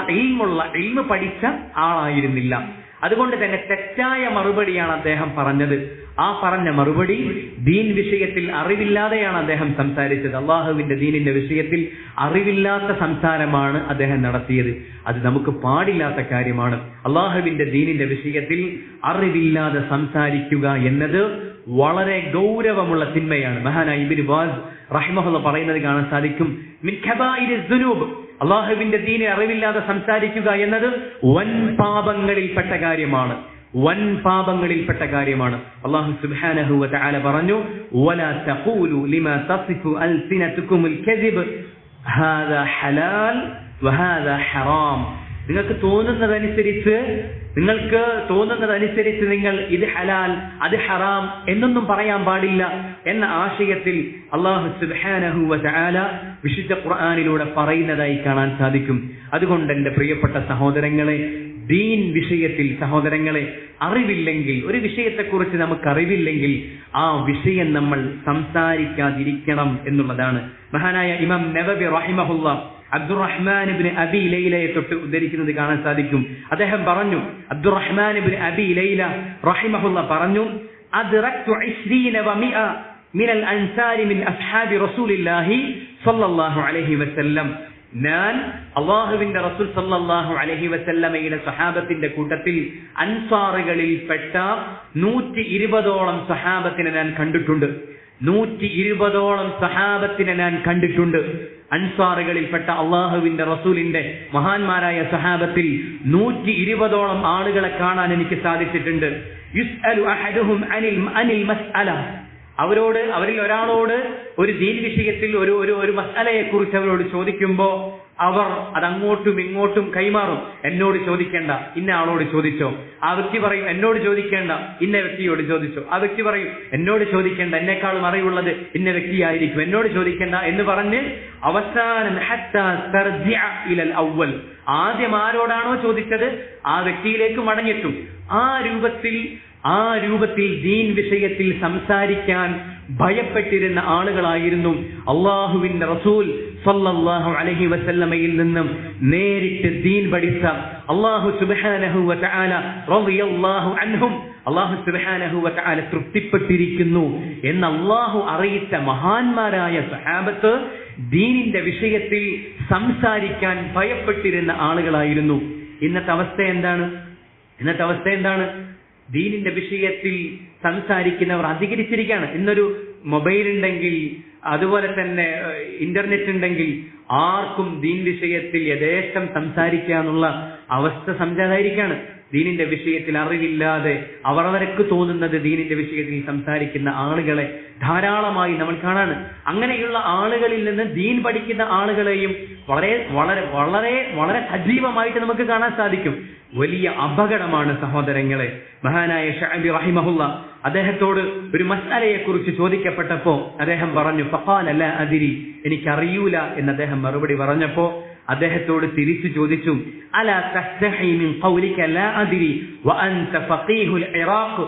A: ഇൽമ് പഠിച്ച ആളായിരുന്നില്ല. അതുകൊണ്ട് തന്നെ തെറ്റായ മറുപടിയാണ് അദ്ദേഹം പറഞ്ഞത്. ആ പറഞ്ഞ മറുപടി ദീൻ വിഷയത്തിൽ അറിവില്ലാതെയാണ് അദ്ദേഹം സംസാരിച്ചത്. അള്ളാഹുവിന്റെ ദീനിന്റെ വിഷയത്തിൽ അറിവില്ലാത്ത സംസാരമാണ് അദ്ദേഹം നടത്തിയത്. അത് നമുക്ക് പാടില്ലാത്ത കാര്യമാണ്. അള്ളാഹുവിന്റെ ദീനിന്റെ വിഷയത്തിൽ അറിവില്ലാതെ സംസാരിക്കുക എന്നത് വളരെ ഗൗരവമുള്ള തിന്മയാണ്. മഹാനായ ഇബ്നു ബാസ് റഹിമഹുല്ലാഹ് പറയുന്നത് കാണാൻ സാധിക്കും, മിൻ കബായിരിസ് ദുനൂബ്, അള്ളാഹുവിന്റെ ദീനെ അറിവില്ലാതെ സംസാരിക്കുക എന്നത് വൻ പാപങ്ങളിൽപ്പെട്ട കാര്യമാണ്. അല്ലാഹു സുബ്ഹാനഹു വ തആല പറഞ്ഞു, വലാ തഖൂലു ലിമാ തസിഫു അൽസിനതുകുമുൽ കദിബ് ഹാദാ ഹലാൽ വഹാദാ ഹറാം. നിങ്ങൾക്ക് തോന്നുന്നതനുസരിച്ച് നിങ്ങൾ ഇത് ഹലാൽ അത് ഹറാം എന്നൊന്നും പറയാൻ പാടില്ല എന്ന ആശയത്തിൽ അല്ലാഹു സുബ്ഹാനഹു വ തആല വിശുദ്ധ ഖുർആനിലൂടെ പറയുന്നതായി കാണാൻ സാധിക്കും. അതുകൊണ്ട് എൻ്റെ പ്രിയപ്പെട്ട സഹോദരങ്ങളെ, ദീൻ വിഷയത്തിൽ സഹോദരങ്ങളെ അറിവില്ലെങ്കിൽ, ഒരു വിഷയത്തെക്കുറിച്ച് നമുക്കറിവില്ലെങ്കിൽ ആ വിഷയം നമ്മൾ സംസാരിക്കാതിരിക്കണം എന്നുള്ളതാണ്. മഹാനായ ഇമാം നവവി റഹിമഹുല്ലാഹ് അബ്ദുറഹ്മാൻ ഇബ്നു അബി ലൈലയെ തൊട്ട് ഉദ്ധരിക്കുന്നത് കാണാൻ സാധിക്കും. അദ്ദേഹം പറഞ്ഞു, അബ്ദുറഹ്മാൻ ഇബ്നു അബി ലൈല റഹിമഹുല്ലാഹ് പറഞ്ഞു, അദ്റക്തു 20 വ 100 മിനൽ അൻസാരി മിൻ അസ്ഹാബി റസൂലില്ലാഹി സ്വല്ലല്ലാഹു അലൈഹി വസല്ലം. ഞാൻ അള്ളാഹുവിന്റെ റസൂൽ സല്ലല്ലാഹു അലൈഹി വസല്ലമയുടെ സഹാബത്തിന്റെ കൂട്ടത്തിൽ അൻസാറുകളിൽപ്പെട്ട 120ഓളം സഹാബത്തിനെ ഞാൻ കണ്ടിട്ടുണ്ട്. 120ഓളം സഹാബത്തിനെ ഞാൻ കണ്ടിട്ടുണ്ട്. അൻസാറുകളിൽപ്പെട്ട അള്ളാഹുവിന്റെ റസൂലിന്റെ മഹാന്മാരായ സഹാബത്തിൽ 120ഓളം ആളുകളെ കാണാൻ എനിക്ക് സാധിച്ചിട്ടുണ്ട്. യുസ്അലു അഹദുഹും അനിൽ മസ്അല, അവരിൽ ഒരാളോട് ഒരു ദീൻ വിഷയത്തിൽ ഒരു മസ്അലയെ കുറിച്ച് അവരോട് ചോദിക്കുമ്പോൾ അവർ അതങ്ങോട്ടും ഇങ്ങോട്ടും കൈമാറും. എന്നോട് ചോദിക്കേണ്ട, ഇന്ന ആളോട് ചോദിച്ചോ. ആ വ്യക്തി പറയും എന്നോട് ചോദിക്കേണ്ട, ഇന്ന വ്യക്തിയോട് ചോദിച്ചോ. ആ വ്യക്തി പറയും എന്നോട് ചോദിക്കേണ്ട, എന്നെക്കാളും അറിവുള്ളത് ഇന്ന വ്യക്തിയായിരിക്കും, എന്നോട് ചോദിക്കേണ്ട എന്ന് പറഞ്ഞ് അവസാനം ആദ്യം ആരോടാണോ ചോദിച്ചത് ആ വ്യക്തിയിലേക്ക് മടങ്ങിയെത്തും. ആ രൂപത്തിൽ ദീൻ വിഷയത്തിൽ സംസാരിക്കാൻ ഭയപ്പെട്ടിരുന്ന ആളുകളായിരുന്നു അള്ളാഹുവിന്റെ റസൂൽ സല്ലല്ലാഹു അലൈഹി വസല്ലമയിൽ നിന്നും നേരിട്ട് ദീൻ പഠിച്ച അല്ലാഹു സുബ്ഹാനഹു വ തആല റളിയല്ലാഹു അൻഹും. അല്ലാഹു സുബ്ഹാനഹു വ തആല തൃപ്തിപ്പെട്ടിരിക്കുന്നു എന്ന് അല്ലാഹു അറിയിച്ച മഹാന്മാരായ സഹാബത്ത് ദീനിന്റെ വിഷയത്തിൽ സംസാരിക്കാൻ ഭയപ്പെട്ടിരുന്ന ആളുകളായിരുന്നു. ഇന്നത്തെ അവസ്ഥ എന്താണ്? ദീനിന്റെ വിഷയത്തിൽ സംസാരിക്കുന്നവർ അധികരിച്ചിരിക്കുകയാണ്. ഇന്നൊരു മൊബൈൽ ഉണ്ടെങ്കിൽ, അതുപോലെ തന്നെ ഇന്റർനെറ്റ് ഉണ്ടെങ്കിൽ ആർക്കും ദീൻ വിഷയത്തിൽ യഥേഷ്ടം സംസാരിക്കാനുള്ള അവസ്ഥ സംജാതായിരിക്കുകയാണ്. ദീനിന്റെ വിഷയത്തിൽ അറിവില്ലാതെ അവരവർക്ക് തോന്നുന്നത് ദീനിന്റെ വിഷയത്തിൽ സംസാരിക്കുന്ന ആളുകളെ ധാരാളമായി നമ്മൾ കാണാണ്. അങ്ങനെയുള്ള ആളുകളിൽ നിന്ന് ദീൻ പഠിക്കുന്ന ആളുകളെയും വളരെ വളരെ വളരെ വളരെ സജീവമായിട്ട് നമുക്ക് കാണാൻ സാധിക്കും. വലിയ അപകടമാണ് സഹോദരങ്ങളെ. മഹാനായ ശഅബി റഹിമഹുല്ല അദ്ദേഹത്തോട് ഒരു മസ്അലയെ കുറിച്ച് ചോദിക്കപ്പെട്ടപ്പോ അദ്ദേഹം പറഞ്ഞു ഫഖാല ലാ അദ്രി, എനിക്കറിയൂല എന്ന് അദ്ദേഹം മറുപടി പറഞ്ഞപ്പോ അദ്ദേഹത്തോട് തിരിച്ചു ചോദിച്ചു അലാ തസ്തഹി മിൻ ഖൗലിക ലാ അദ്രി വ അൻത ഫഖീഹുൽ ഇറാഖ്,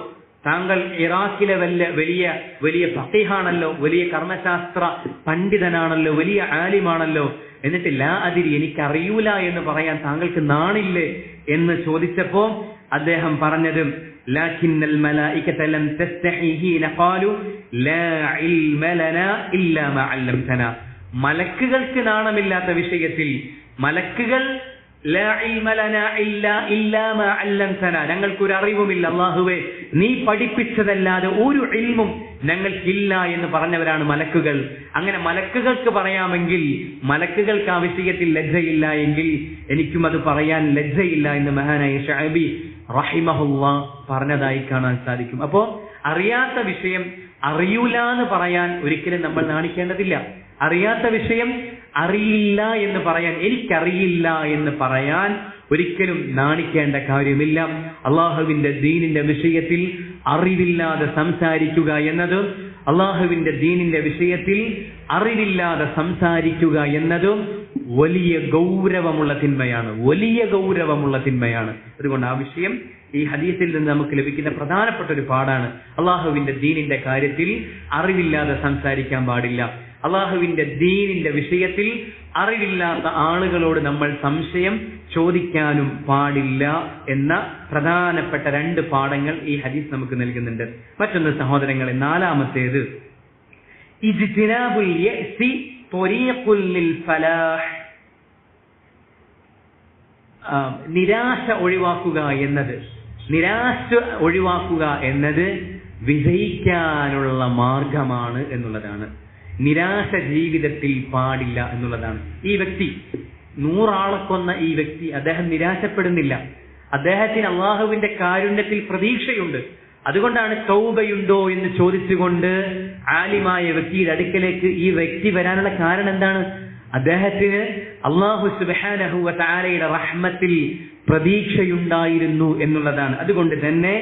A: താങ്കൾ ഇറാഖിലെ വലിയ ഫഖീഹാണല്ലോ, വലിയ കർമ്മശാസ്ത്ര പണ്ഡിതനാണല്ലോ, വലിയ ആലിമാണല്ലോ, എന്നിട്ട് ലാ അദ്രി എനിക്കറിയൂല എന്ന് പറയാൻ താങ്കൾക്ക് നാണില്ലേ എന്ന് ചോദിച്ചപ്പോ അദ്ദേഹം പറഞ്ഞത് ലാകിന്നൽ മലായികത ലം തസ്തഹി ഹീന ഖാലു ലാ ഇൽമ ലനാ ഇല്ലാ മാ അല്ലംതനാ. മലക്കുകൾക്ക് നാണമില്ലാത്ത വിഷയത്തിൽ മലക്കുകൾ ലാ ഇൽമ ലനാ ഇല്ലാ മാ അല്ലംതനാ, ഞങ്ങൾക്കൊരു അറിവുമില്ല അല്ലാഹുവേ, നീ പഠിപ്പിച്ചതല്ലാതെ ഒരു ഇൽമും ഞങ്ങൾക്കില്ല എന്ന് പറഞ്ഞവരാണ് മലക്കുകൾ. അങ്ങനെ മലക്കുകൾക്ക് പറയാമെങ്കിൽ മലക്കുകൾക്ക് ആ വിഷയത്തിൽ ലജ്ജയില്ല എങ്കിൽ എനിക്കും അത് പറയാൻ ലജ്ജയില്ല എന്ന് മഹാനായ ശഅബി റഹിമഹുല്ലാ പറഞ്ഞതായി കാണാൻ സാധിക്കും. അപ്പോ അറിയാത്ത വിഷയം അറിയൂല എന്ന് പറയാൻ ഒരിക്കലും നമ്മൾ നാണിക്കേണ്ടതില്ല. അറിയാത്ത വിഷയം അറിയില്ല എന്ന് പറയാൻ, എനിക്കറിയില്ല എന്ന് പറയാൻ ഒരിക്കലും നാണിക്കേണ്ട കാര്യമില്ല. അള്ളാഹുവിന്റെ ദീനിന്റെ വിഷയത്തിൽ അറിവില്ലാതെ സംസാരിക്കുക എന്നത്, അള്ളാഹുവിന്റെ ദീനിന്റെ വിഷയത്തിൽ അറിവില്ലാതെ സംസാരിക്കുക എന്നത് വലിയ ഗൗരവമുള്ള തിന്മയാണ്. അതുകൊണ്ട് ആ വിഷയം ഈ ഹദീസിൽ നിന്ന് നമുക്ക് ലഭിക്കുന്ന പ്രധാനപ്പെട്ട ഒരു പാഠാണ്. അള്ളാഹുവിന്റെ ദീനിന്റെ കാര്യത്തിൽ അറിവില്ലാതെ സംസാരിക്കാൻ പാടില്ല. അള്ളാഹുവിന്റെ ദീനിന്റെ വിഷയത്തിൽ അറിവില്ലാത്ത ആളുകളോട് നമ്മൾ സംശയം ചോദിക്കാനും പാടില്ല എന്ന പ്രധാനപ്പെട്ട 2 പാഠങ്ങൾ ഈ ഹദീസ് നമുക്ക് നൽകുന്നുണ്ട്. മറ്റൊന്ന് സഹോദരങ്ങളെ, നാലാമത്തേത് ഇജ്തിനാബുൽ യഅ്സി ത്വരീഖുൽ ലിൽ ഫലാഹ്. നിരാശ ഒഴിവാക്കുക എന്നത് വിജയിക്കാനുള്ള മാർഗമാണ് എന്നുള്ളതാണ്. നിരാശ ജീവിതത്തിൽ പാടില്ല എന്നുള്ളതാണ്. ഈ വ്യക്തി 100 ആളെ കൊന്ന ഈ വ്യക്തി അദ്ദേഹം നിരാശപ്പെടുന്നില്ല. അദ്ദേഹത്തിന് അള്ളാഹുവിന്റെ കാരുണ്യത്തിൽ പ്രതീക്ഷയുണ്ട്. അതുകൊണ്ടാണ് തൗബയുണ്ടോ എന്ന് ചോദിച്ചുകൊണ്ട് ആലിമായ വ്യക്തിയുടെ അടുക്കലേക്ക് ഈ വ്യക്തി വരാനുള്ള കാരണം എന്താണ്? അദ്ദേഹത്തിന് അല്ലാഹു സുബ്ഹാനഹു വ തആലയുടെ റഹ്മത്തിൽ പ്രതീക്ഷയുണ്ടായിരുന്നു എന്നുള്ളതാണ്. അതുകൊണ്ട് തന്നെ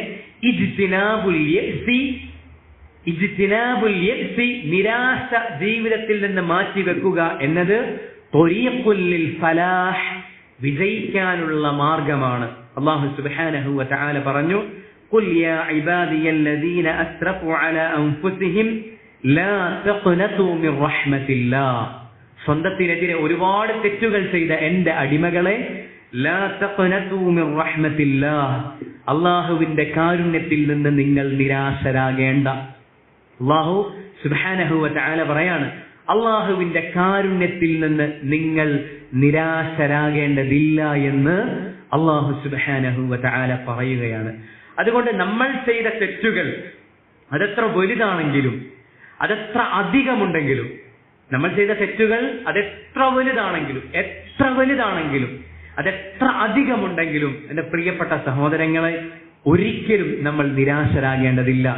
A: ഇജ്തിനാബുൽ യഅ്സി, നിരാശ ജീവിതത്തിൽ നിന്ന് മാറ്റി വെക്കുക എന്നത് ത്വരീഖുൽ ലിൽ ഫലാഹ്, വിജയിക്കാനുള്ള മാർഗമാണ്. അല്ലാഹു സുബ്ഹാനഹു വ തആല പറഞ്ഞു ഖുൽ യാ ഇബാദിയല്ലദീന അസ്റഫു അലാ അൻഫുസിഹിം ലാ തഖ്നതു മിർ റഹ്മത്തില്ലാഹ്. സ്വന്തത്തിനെതിരെ ഒരുപാട് തെറ്റുകൾ ചെയ്ത എന്റെ അടിമകളെ ലാ തഖ്നതു മിർ റഹ്മത്തില്ലാഹ്, അല്ലാഹുവിന്റെ കാരുണ്യത്തിൽ നിന്ന് നിങ്ങൾ നിരാശരാകേണ്ട. അല്ലാഹു സുബ്ഹാനഹു വ തആല പറയാണ് അല്ലാഹുവിന്റെ കാരുണ്യത്തിൽ നിന്ന് നിങ്ങൾ നിരാശരാകേണ്ടതില്ല എന്ന് അല്ലാഹു സുബ്ഹാനഹു വ തആല പറയുകയാണ്. അതുകൊണ്ട് നമ്മൾ ചെയ്ത തെറ്റുകൾ അതെത്ര വലുതാണെങ്കിലും അതെത്ര അധികമുണ്ടെങ്കിലും, നമ്മൾ ചെയ്ത തെറ്റുകൾ അതെത്ര വലുതാണെങ്കിലും അതെത്ര അധികമുണ്ടെങ്കിലും എന്റെ പ്രിയപ്പെട്ട സഹോദരങ്ങളെ, ഒരിക്കലും നമ്മൾ നിരാശരാകേണ്ടതില്ല.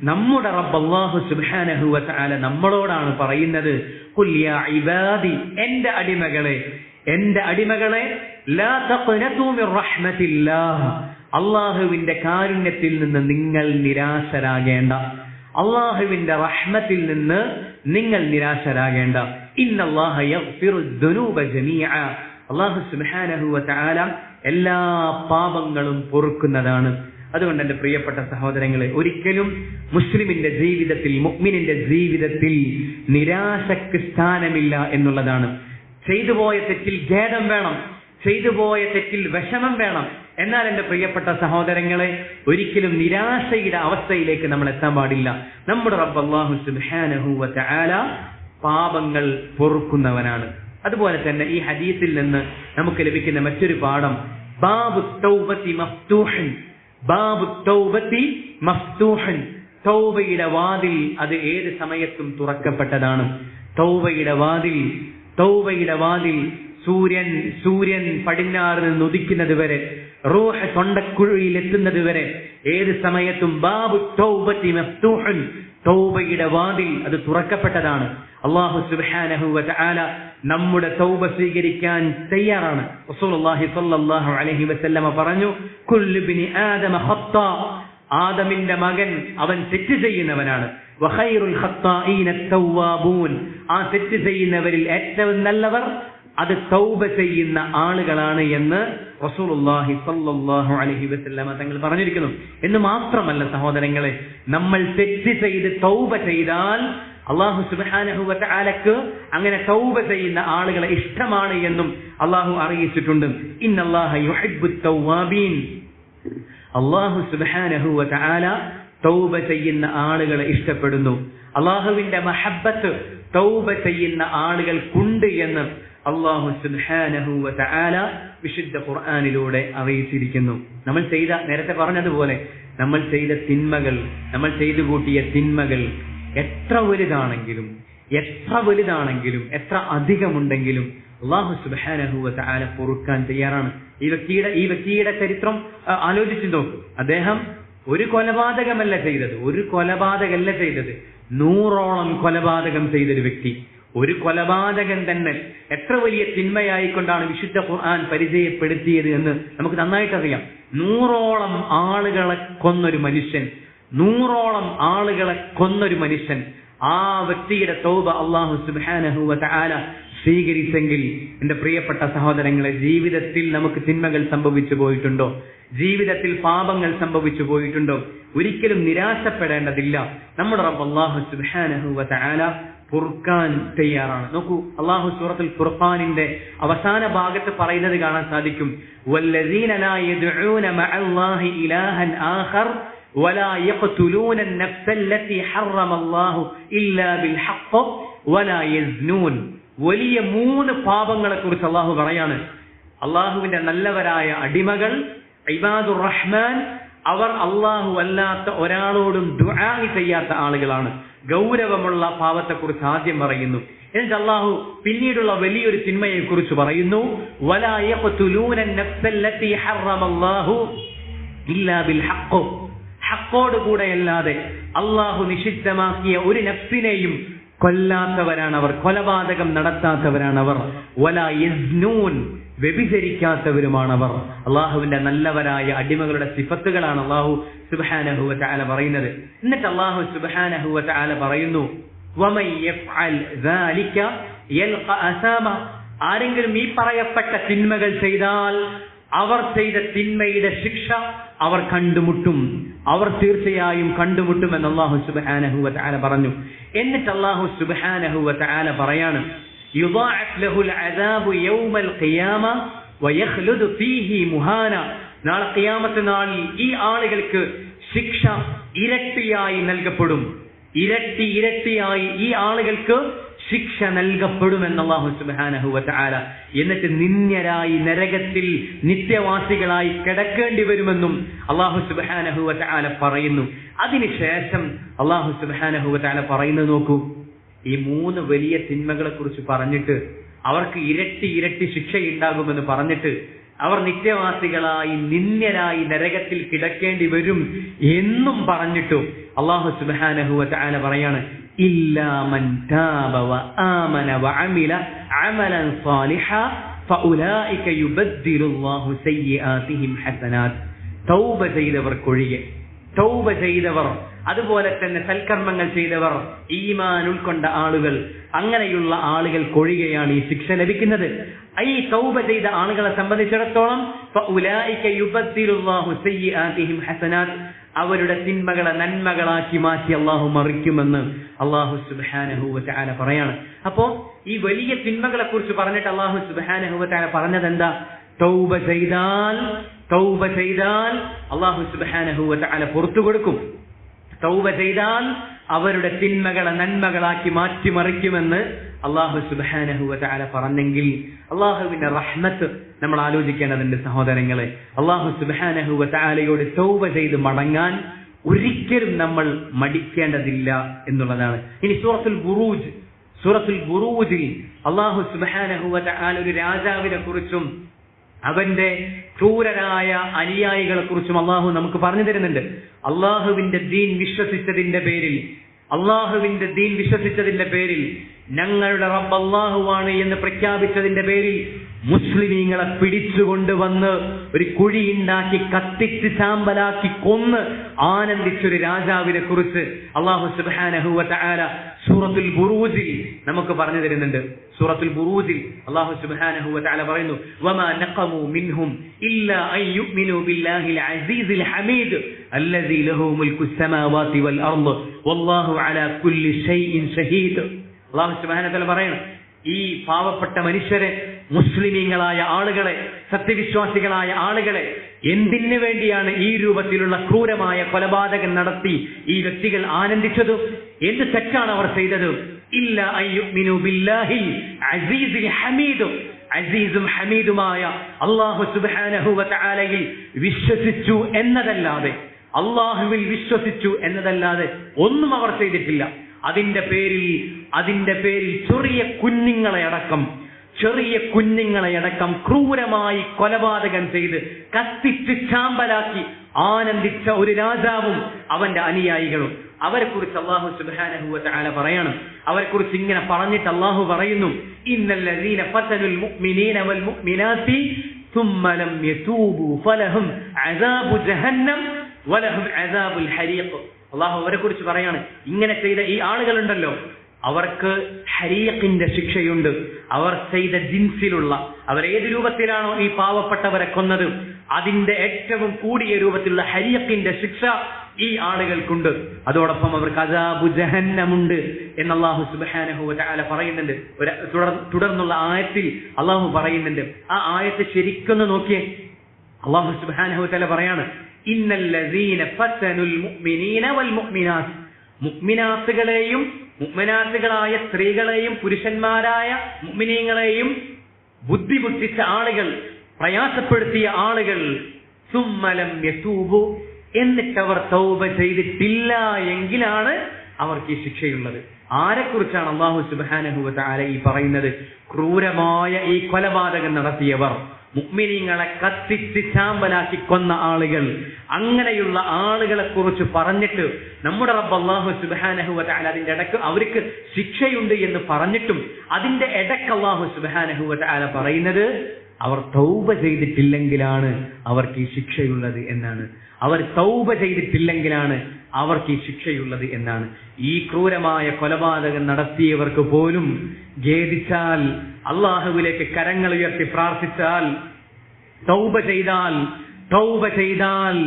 A: നമ്മുടെ റബ്ബ് അല്ലാഹു സുബ്ഹാനഹു വ തആല നമ്മളോടാണ് പറയുന്നത് ഖുൽ യാ ഇബാദി, എന്റെ അടിമകളെ, എന്റെ അടിമകളെ, ലാ തഖ്നതു മിർ റഹ്മത്തില്ലാഹ്, അല്ലാഹുവിന്റെ കാരുണ്യത്തിൽ നിന്ന് നിങ്ങൾ നിരാശരാകേണ്ട, അല്ലാഹുവിന്റെ റഹ്മത്തിൽ നിന്ന് നിങ്ങൾ നിരാശരാകേണ്ട. ഇന്നല്ലാഹ യഗ്ഫിറു ദുനൂബ ജമീഅ, അല്ലാഹു സുബ്ഹാനഹു വ തആല എല്ലാ പാപങ്ങളും പൊറുക്കുന്നതാണ്. അതുകൊണ്ട് എന്റെ പ്രിയപ്പെട്ട സഹോദരങ്ങളെ, ഒരിക്കലും മുസ്ലിമിന്റെ ജീവിതത്തിൽ, മുഅ്മിനിന്റെ ജീവിതത്തിൽ നിരാശക്ക് സ്ഥാനമില്ല എന്നുള്ളതാണ്. ചെയ്തുപോയ തെറ്റിൽ ഖേദം വേണം, ചെയ്തുപോയ തെറ്റിൽ വിഷമം വേണം. എന്നാൽ എന്റെ പ്രിയപ്പെട്ട സഹോദരങ്ങളെ, ഒരിക്കലും നിരാശയുടെ അവസ്ഥയിലേക്ക് നമ്മൾ എത്താൻ പാടില്ല. നമ്മുടെ റബ്ബ് അല്ലാഹു സുബ്ഹാനഹു വ തആല പാപങ്ങൾ പൊറുക്കുന്നവനാണ്. അതുപോലെ തന്നെ ഈ ഹദീസിൽ നിന്ന് നമുക്ക് ലഭിക്കുന്ന മറ്റൊരു പാഠം, ബാബു തൗബത്തി മഫ്തൂഹൻ, ബാബു തൗബത്തി മഫ്തൂഹൻ, തൗബയുടെ വാതിൽ അത് ഏത് സമയത്തും തുറക്കപ്പെട്ടതാണ്. തൗബയുടെ വാതിൽ സൂര്യൻ പടിഞ്ഞാറ് നിന്ന് ഉദിക്കുന്നത് വരെ, റൂഹ് തൊണ്ടക്കുഴിയിൽ എത്തുന്നത് വരെ, ഏത് സമയത്തും ബാബു തൗബത്തി മഫ്തൂഹൻ, തൗബയുടെ വാതിൽ അത് തുറക്കപ്പെട്ടതാണ്. അല്ലാഹു സുബ്ഹാനഹു വ തആല നമ്മുടെ തൗബ സ്വീകരിക്കാൻ തയ്യാറാണ്. റസൂലുള്ളാഹി സ്വല്ലല്ലാഹു അലൈഹി വസല്ലമ പറഞ്ഞു, കുല്ലു ബിനി ആദമ ഖത്താ, ആദമിന്റെ മകൻ അവൻ തെറ്റ് ചെയ്യുന്നവനാണ്. വഖൈറുൽ ഖത്താഈന തവ്വാബൂൻ, ആ തെറ്റ് ചെയ്യുന്നവരിൽ ഏറ്റവും നല്ലവർ അത് തൗബ ചെയ്യുന്ന ആളുകളാണ് എന്ന് റസൂലുള്ളാഹി സ്വല്ലല്ലാഹു അലൈഹി വസല്ലമ തങ്ങൾ പറഞ്ഞിരിക്കുന്നു. എന്ന് മാത്രമല്ല സഹോദരങ്ങളെ, നമ്മൾ തെറ്റ് ചെയ്ത് തൗബ ചെയ്താൽ അല്ലാഹു സുബ്ഹാനഹു വ തആലക്ക് അങ്ങനെ തൗബ ചെയ്യുന്ന ആളുകളെ ഇഷ്ടമാണ് എന്നും അല്ലാഹു അറിയിച്ചിട്ടുണ്ട്. ഇന്നല്ലാഹ യുഹിബ്ബുത് തവ്വാബീൻ, അല്ലാഹു സുബ്ഹാനഹു വ തആല തൗബ ചെയ്യുന്ന ആളുകളെ ഇഷ്ടപ്പെടുന്നു. അല്ലാഹുവിന്റെ മഹബ്ബത്ത് തൗബ ചെയ്യുന്ന ആളുകൾക്കുണ്ട് എന്ന് അല്ലാഹു സുബ്ഹാനഹു വ തആല വിശുദ്ധ ഖുർആനിലൂടെ അറിയിച്ചിരിക്കുന്നു. നമ്മൾ ചെയ്ത, നേരത്തെ പറഞ്ഞതുപോലെ, നമ്മൾ ചെയ്ത തിന്മകൾ, നമ്മൾ ചെയ്തു കൂട്ടിയ തിന്മകൾ എത്ര വലുതാണെങ്കിലും എത്ര അധികമുണ്ടെങ്കിലും അല്ലാഹു സുബ്ഹാനഹു വ തആല പൊറുക്കാൻ തയ്യാറാണ്. ഈ വ്യക്തിയുടെ ചരിത്രം ആലോചിച്ചു നോക്കൂ. അദ്ദേഹം ഒരു കൊലപാതകമല്ല ചെയ്തത്, 100ഓളം കൊലപാതകം ചെയ്തൊരു വ്യക്തി. ഒരു കൊലപാതകൻ തന്നെ എത്ര വലിയ തിന്മയായിക്കൊണ്ടാണ് വിശുദ്ധ ഖുർആൻ പരിചയപ്പെടുത്തിയത് എന്ന് നമുക്ക് നന്നായിട്ടറിയാം. 100ഓളം ആളുകളെ കൊന്നൊരു മനുഷ്യൻ, ആ വ്യക്തിയുടെ തൗബ അല്ലാഹു സുബ്ഹാനഹു വ തആല സ്വീകരിച്ചെങ്കിൽ, എന്റെ പ്രിയപ്പെട്ട സഹോദരങ്ങളെ, ജീവിതത്തിൽ നമുക്ക് തിന്മകൾ സംഭവിച്ചു പോയിട്ടുണ്ടോ? ജീവിതത്തിൽ പാപങ്ങൾ സംഭവിച്ചു പോയിട്ടുണ്ടോ? ഒരിക്കലും നിരാശപ്പെടേണ്ടതില്ല. നമ്മുടെ റബ്ബ് അല്ലാഹു സുബ്ഹാനഹു വ തആല പൊറുക്കാൻ തയ്യാറാണ്. നോക്കൂ, അല്ലാഹു സൂറത്തുൽ ഫുർഖാനിന്റെ അവസാന ഭാഗത്ത് പറയുന്നത് കാണാൻ സാധിക്കും, വല്ലദീന ലാ യദ്ഊന മഅല്ലാഹി ഇലാഹൻ ആഖർ വലാ യഖ്തുലൂന അൻ-നഫ്സല്ലതി ഹറമല്ലാഹു ഇല്ലാ ബിൽ ഹഖ് വലാ യസ്നൂൻ. വലിയ 3 പാപങ്ങളെ കുറിച്ച് അല്ലാഹു പറയാണ്. അല്ലാഹുവിന്റെ നല്ലവരായ അടിമകൾ, ഇബാദുർ റഹ്മാൻ, അവർ അല്ലാഹു അല്ലാത്ത ഒരാളോടും ദുആ ചെയ്യാത്ത ആളുകളാണ്. ഗൗരവമുള്ള പാപത്തെക്കുറിച്ച് ആദ്യം പറയുന്നു. എന്നിട്ട് അല്ലാഹു പിന്നീടുള്ള വലിയൊരു തിന്മയെ കുറിച്ച് പറയുന്നു, വലാ യഖ്തുലൂന അൻ-നഫ്സല്ലതി ഹറമല്ലാഹു ഇല്ലാ ബിൽ ഹഖ്, ഹഖോട് കൂടെയല്ലാതെ അല്ലാഹു നിഷിദ്ധമാക്കിയ ഒരു നഫ്സിനെയും കൊല്ലാത്തവരാണവർ, കൊലപാതകം നടത്താത്തവരാണവർ. വലാ യസ്നൂൻ, വ്യഭിചരിക്കാത്തവരുമാണവർ. അള്ളാഹുവിന്റെ നല്ലവരായ അടിമകളുടെ സിഫത്തുകളാണ് അള്ളാഹു സുബ്ഹാനഹു വ തആല പറയുന്നത്. എന്നിട്ട് അള്ളാഹു സുബ്ഹാനഹു വ തആല പറയുന്നു, വമൻ യഫ്അൽ ദാലിക യൽഖ അസാമ, ആരെങ്കിലും ഈ പറയപ്പെട്ട തിന്മകൾ ചെയ്താൽ അവർ ചെയ്ത തിന്മയുടെ ശിക്ഷ അവർ കണ്ടുമുട്ടും, അവർ തീർച്ചയായും കണ്ടുമുട്ടുമെന്ന് അല്ലാഹു സുബ്ഹാനഹു വ തആല പറഞ്ഞു. എന്നിട്ട് അല്ലാഹു സുബ്ഹാനഹു വ തആല പറയാണ്, യുദാഅഫ് ലഹുൽ അദാബു യൗമൽ ഖിയാമ വയഖ്ലുദു ഫീഹി മുഹാന, നാളെ ഖിയാമത്ത് നാളിൽ ഈ ആളുകൾക്ക് ശിക്ഷ ഇരട്ടിയായി നൽകപ്പെടും, ഇരട്ടിയായി ഈ ആളുകൾക്ക് ശിക്ഷ നൽകപ്പെടുമെന്ന് അല്ലാഹു സുബ്ഹാനഹു വ തആല. എന്നിട്ട് നിന്ദ്യരായി നരകത്തിൽ നിത്യവാസികളായി കിടക്കേണ്ടി വരുമെന്നും അല്ലാഹു സുബ്ഹാനഹു വ തആല പറയുന്നു. അതിനുശേഷം അല്ലാഹു സുബ്ഹാനഹു വ തആല പറയുന്നത് നോക്കൂ, ഈ 3 വലിയ തിന്മകളെ കുറിച്ച് പറഞ്ഞിട്ട് അവർക്ക് ഇരട്ടി ശിക്ഷയുണ്ടാകുമെന്ന് പറഞ്ഞിട്ട് അവർ നിത്യവാസികളായി നിന്ദ്യരായി നരകത്തിൽ കിടക്കേണ്ടി വരും എന്നും പറഞ്ഞിട്ടും അല്ലാഹു സുബ്ഹാനഹു വ തആല പറയാണ്, ഇല്ലാ മൻ താബ വ ആമന വ അമില അമലൻ സാലിഹ ഫഉലൈക യുബദ്ദിലുല്ലാഹു സയ്യിആതിഹിം ഹസനാത്ത്. തൗബ ചെയ്തവർക്കൊഴികെ, തൗബ ചെയ്തവർ, അതുപോലെ തന്നെ സൽക്കർമ്മങ്ങൾ ചെയ്തവർ, ഈമാൻ ഉൾക്കൊണ്ട ആളുകൾ, അങ്ങനെയുള്ള ആളുകൾക്കൊഴികെയാണ് ഈ ശിക്ഷ ലഭിക്കുന്നത്. ഈ തൗബ ചെയ്ത ആളുകളെ സംബന്ധിച്ചിടത്തോളം ഫഉലൈക യുബദ്ദിലുല്ലാഹു സയ്യിആതിഹിം ഹസനാത്ത്, അവരുടെ തിന്മകളെ നന്മകളാക്കി മാറ്റി അള്ളാഹു മറിക്കുമെന്ന് അള്ളാഹു സുബ്ഹാനഹു വ തആല പറയാണ്. അപ്പോ ഈ വലിയ തിന്മകളെ കുറിച്ച് പറഞ്ഞിട്ട് അള്ളാഹു സുബ്ഹാനഹു വ തആല പറഞ്ഞത് എന്താ? തൗബ ചെയ്താൽ അള്ളാഹു സുബ്ഹാനഹു വ തആല പുറത്തു കൊടുക്കും. തൗബ ചെയ്താൽ അവരുടെ തിന്മകളെ നന്മകളാക്കി മാറ്റിമറിക്കുമെന്ന് അള്ളാഹു സുബ്ഹാനഹു വ തആല പറഞ്ഞെങ്കിൽ അള്ളാഹുവിന്റെ റഹ്മത്ത് നമ്മൾ ആലോചിക്കേണ്ടതുണ്ട് സഹോദരങ്ങളെ. അള്ളാഹു സുബ്ഹാനഹു വ തആലയോട് തൗബ ചെയ്ത് മടങ്ങാൻ ഒരിക്കലും നമ്മൾ മടിക്കേണ്ടതില്ല എന്നുള്ളതാണ്. ഇനി സൂറത്തുൽ ബുറൂജിൽ അള്ളാഹു സുബ്ഹാനഹു വ തആല ഒരു രാജാവിനെ കുറിച്ചും അവന്റെ ക്രൂരരായ അനുയായികളെ കുറിച്ചും അള്ളാഹു നമുക്ക് പറഞ്ഞു തരുന്നുണ്ട്. അള്ളാഹുവിന്റെ ദീൻ വിശ്വസിച്ചതിന്റെ പേരിൽ ഞങ്ങളുടെ റബ്ബ് അല്ലാഹുവാണ് എന്ന് പ്രഖ്യാപിച്ചതിന്റെ പേരിൽ മുസ്ലിമീങ്ങളെ പിടിച്ചുകൊണ്ടുവന്ന് ഒരു കുഴിയുണ്ടാക്കി കത്തിച്ച് ചാമ്പലാക്കി കൊന്ന് ആനന്ദിച്ചൊരു രാജാവിനെ കുറിച്ച് അല്ലാഹു സുബ്ഹാനഹു വ തആല സൂറത്തുൽ ബുറൂജിൽ നമുക്ക് പറഞ്ഞു തരുന്നുണ്ട്. സൂറത്തുൽ ബുറൂജിൽ അല്ലാഹു സുബ്ഹാനഹു വ തആല പറയുന്നു, വമാ നഖമു മിൻഹും ഇല്ലാ അൻ യുഅ്മിനു ബില്ലാഹിൽ അസീസിൽ ഹമീദ് അല്ലദീ ലഹു മുൽക്കുസ് സമാവാതി വൽ അർദ് വല്ലാഹു അലാ കുല്ലി ഷൈഇൻ ഷഹീദ്. അല്ലാഹു സുബ്ഹാനഹു വ തആല പറയുന്നു, ഈ പാവപ്പെട്ട മനുഷ്യരെ, മുസ്ലിമീങ്ങളായ ആളുകളെ, സത്യവിശ്വാസികളായ ആളുകളെ എന്തിനു വേണ്ടിയാണ് ഈ രൂപത്തിലുള്ള ക്രൂരമായ കൊലപാതകം നടത്തി ഈ വ്യക്തികൾ ആനന്ദിച്ചത്? എന്ത് തെറ്റാണ് അവർ ചെയ്തത്? ഇല്ല അയ്യുമിനു ബില്ലാഹി അസീസിൽ ഹമീദ്, അസീസും ഹമീദുമായ അല്ലാഹു സുബ്ഹാനഹു വ തആലയിൽ വിശ്വസിച്ചു എന്നതല്ലാതെ, അല്ലാഹുവിൽ വിശ്വസിച്ചു എന്നതല്ലാതെ ഒന്നും അവർ ചെയ്തിട്ടില്ല. അതിന്റെ പേരിൽ ചെറിയ കുഞ്ഞുങ്ങളെയടക്കം ക്രൂരമായി കൊലപാതകം ചെയ്ത് കത്തിച്ച് ചാമ്പലാക്കി ആനന്ദിച്ച ഒരു രാജാവും അവന്റെ അനുയായികളും. അവരെ കുറിച്ച് അല്ലാഹു സുബ്ഹാനഹു വ തആല പറയണം. അവരെ കുറിച്ച് ഇങ്ങനെ പറഞ്ഞിട്ട് അല്ലാഹു പറയുന്നു, ഇന്നല്ലദീന ഫതനുൽ മുഅ്മിനീന വൽ മുഅ്മിനാതി ثم لم يتوبوا فلهم عذاب جهنم ولهم عذاب الحريق. അല്ലാഹു അവരെ കുറിച്ച് പറയാണ്, ഇങ്ങനെ ചെയ്ത ഈ ആളുകളുണ്ടല്ലോ, അവർക്ക് ഹരീഖിന്റെ ശിക്ഷയുണ്ട്. അവർ ചെയ്ത ജിൻസിലുള്ള, അവരേത് രൂപത്തിലാണോ ഈ പാവപ്പെട്ടവരെ കൊന്നത് അതിന്റെ ഏറ്റവും കൂടിയ രൂപത്തിലുള്ള ഹരീഖിന്റെ ശിക്ഷ ഈ ആളുകൾക്കുണ്ട്. അതോടൊപ്പം അവർക്ക് അസാബു ജഹന്നമുണ്ട് എന്ന് അല്ലാഹു സുബ്ഹാനഹു വ തആല പറയുന്നുണ്ട്. തുടർന്നുള്ള ആയത്തിൽ അല്ലാഹു പറയുന്നുണ്ട്. ആ ആയത്ത് ശരിക്കൊന്ന് നോക്കിയേ. അല്ലാഹു സുബ്ഹാനഹു വ തആല പറയാണ്, ഇന്നല്ലദീന ഫതനുൽ മുഅ്മിനീന വൽ മുഅ്മിനാത്ത്, മുഅ്മിനാത്തുകളെയും മുഅ്മിനാത്തുകളായ സ്ത്രീകളെയും പുരുഷന്മാരായ മുഅ്മിനീങ്ങളെയും ബുദ്ധിമുട്ടിച്ച ആളുകൾ, പ്രയാസപ്പെടുത്തിയ ആളുകൾ, സുമ്മ ലം യതൂബു, എന്നിട്ടവർ തൗബ ചെയ്തിട്ടില്ല എങ്കിലാണ് അവർക്ക് ഈ ശിക്ഷയുള്ളത്. ആരെക്കുറിച്ചാണ് അല്ലാഹു സുബ്ഹാനഹു വ തആല ഈ പറയുന്നത്? ക്രൂരമായ ഈ കൊലപാതകം നടത്തിയവർ, മുഅ്മിനീങ്ങളെ കത്തിച്ച് ചാമ്പലാക്കി കൊന്ന ആളുകൾ, അങ്ങനെയുള്ള ആളുകളെ കുറിച്ച് പറഞ്ഞിട്ട് നമ്മുടെ റബ്ബ് അല്ലാഹു സുബ്ഹാനഹു വ തആല അതിന്റെ ഇടയ്ക്ക് അവർക്ക് ശിക്ഷയുണ്ട് എന്ന് പറഞ്ഞിട്ടും അതിന്റെ ഇടയ്ക്ക് അല്ലാഹു സുബ്ഹാനഹു വ തആല പറയുന്നത് അവർ തൗബ ചെയ്തിട്ടില്ലെങ്കിലാണ് അവർക്ക് ഈ ശിക്ഷയുള്ളത് എന്നാണ്. അവർ തൗബ ചെയ്തിട്ടില്ലെങ്കിലാണ് അവർക്ക് ഈ ശിക്ഷയുള്ളത് എന്നാണ്. ഈ ക്രൂരമായ കൊലപാതകം നടത്തിയവർക്ക് പോലും ഖേദിച്ചാൽ, അള്ളാഹുവിലേക്ക് കരങ്ങൾ ഉയർത്തി പ്രാർത്ഥിച്ചാൽ, തൗബ ചെയ്താൽ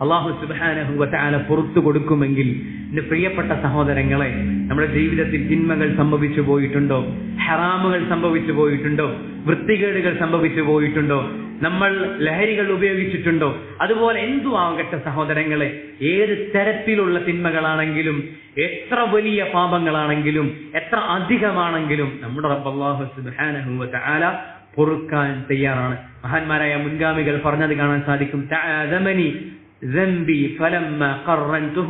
A: അല്ലാഹു സുബ്ഹാനഹു വ തആല പുറത്തു കൊടുക്കുമെങ്കിൽ, എന്റെ പ്രിയപ്പെട്ട സഹോദരങ്ങളെ, നമ്മുടെ ജീവിതത്തിൽ തിന്മകൾ സംഭവിച്ചു പോയിട്ടുണ്ടോ? ഹറാമുകൾ സംഭവിച്ചു പോയിട്ടുണ്ടോ? വൃത്തികേടുകൾ സംഭവിച്ചു പോയിട്ടുണ്ടോ? നമ്മൾ ലഹരികൾ ഉപയോഗിച്ചിട്ടുണ്ടോ? അതുപോലെ എന്തു ആകട്ടെ സഹോദരങ്ങളെ, ഏത് തരത്തിലുള്ള തിന്മകളാണെങ്കിലും, എത്ര വലിയ പാപങ്ങളാണെങ്കിലും, എത്ര അധികമാണെങ്കിലും നമ്മുടെ റബ്ബ് അല്ലാഹു സുബ്ഹാനഹു വ തആല പൊറുക്കാൻ തയ്യാറാണ്. മഹാന്മാരായ മുൻഗാമികൾ പറഞ്ഞത് കാണാൻ സാധിക്കും, തഅദമനി ذنبي فلما قرنته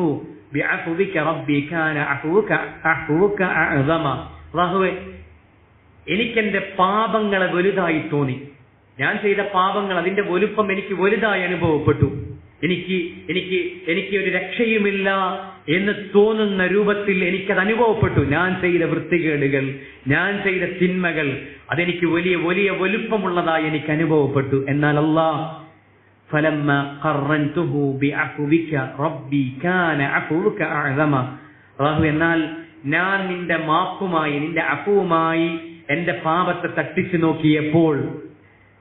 A: بعفوك ربي كان عفوك أعظم. അല്ലാഹുവേ, എനിക്കെന്റെ പാപങ്ങളെ വലുതായി തോന്നി. ഞാൻ ചെയ്ത പാപങ്ങൾ, അതിന്റെ വലുപ്പം എനിക്ക് വലുതായി അനുഭവപ്പെട്ടു. എനിക്ക് ഒരു രക്ഷയുമില്ല എന്ന് തോന്നുന്ന രൂപത്തിൽ എനിക്കത് അനുഭവപ്പെട്ടു. ഞാൻ ചെയ്ത വൃത്തികേടുകൾ, ഞാൻ ചെയ്ത തിന്മകൾ, അതെനിക്ക് വലിയ വലിയ വലുപ്പമുള്ളതായി എനിക്ക് അനുഭവപ്പെട്ടു. എന്നാൽ അല്ലാഹ് ഫലമ്മ ഖറൻതുഹു ബിഅഫ്വിക റബ്ബി കാന അഫ്വുക അഅ്സമ, എന്നാൽ ഞാൻ നിന്റെ മാപ്പുമായി, നിന്റെ അഫുവുമായി എന്റെ പാപത്തെ തട്ടിച്ചു നോക്കിയപ്പോൾ,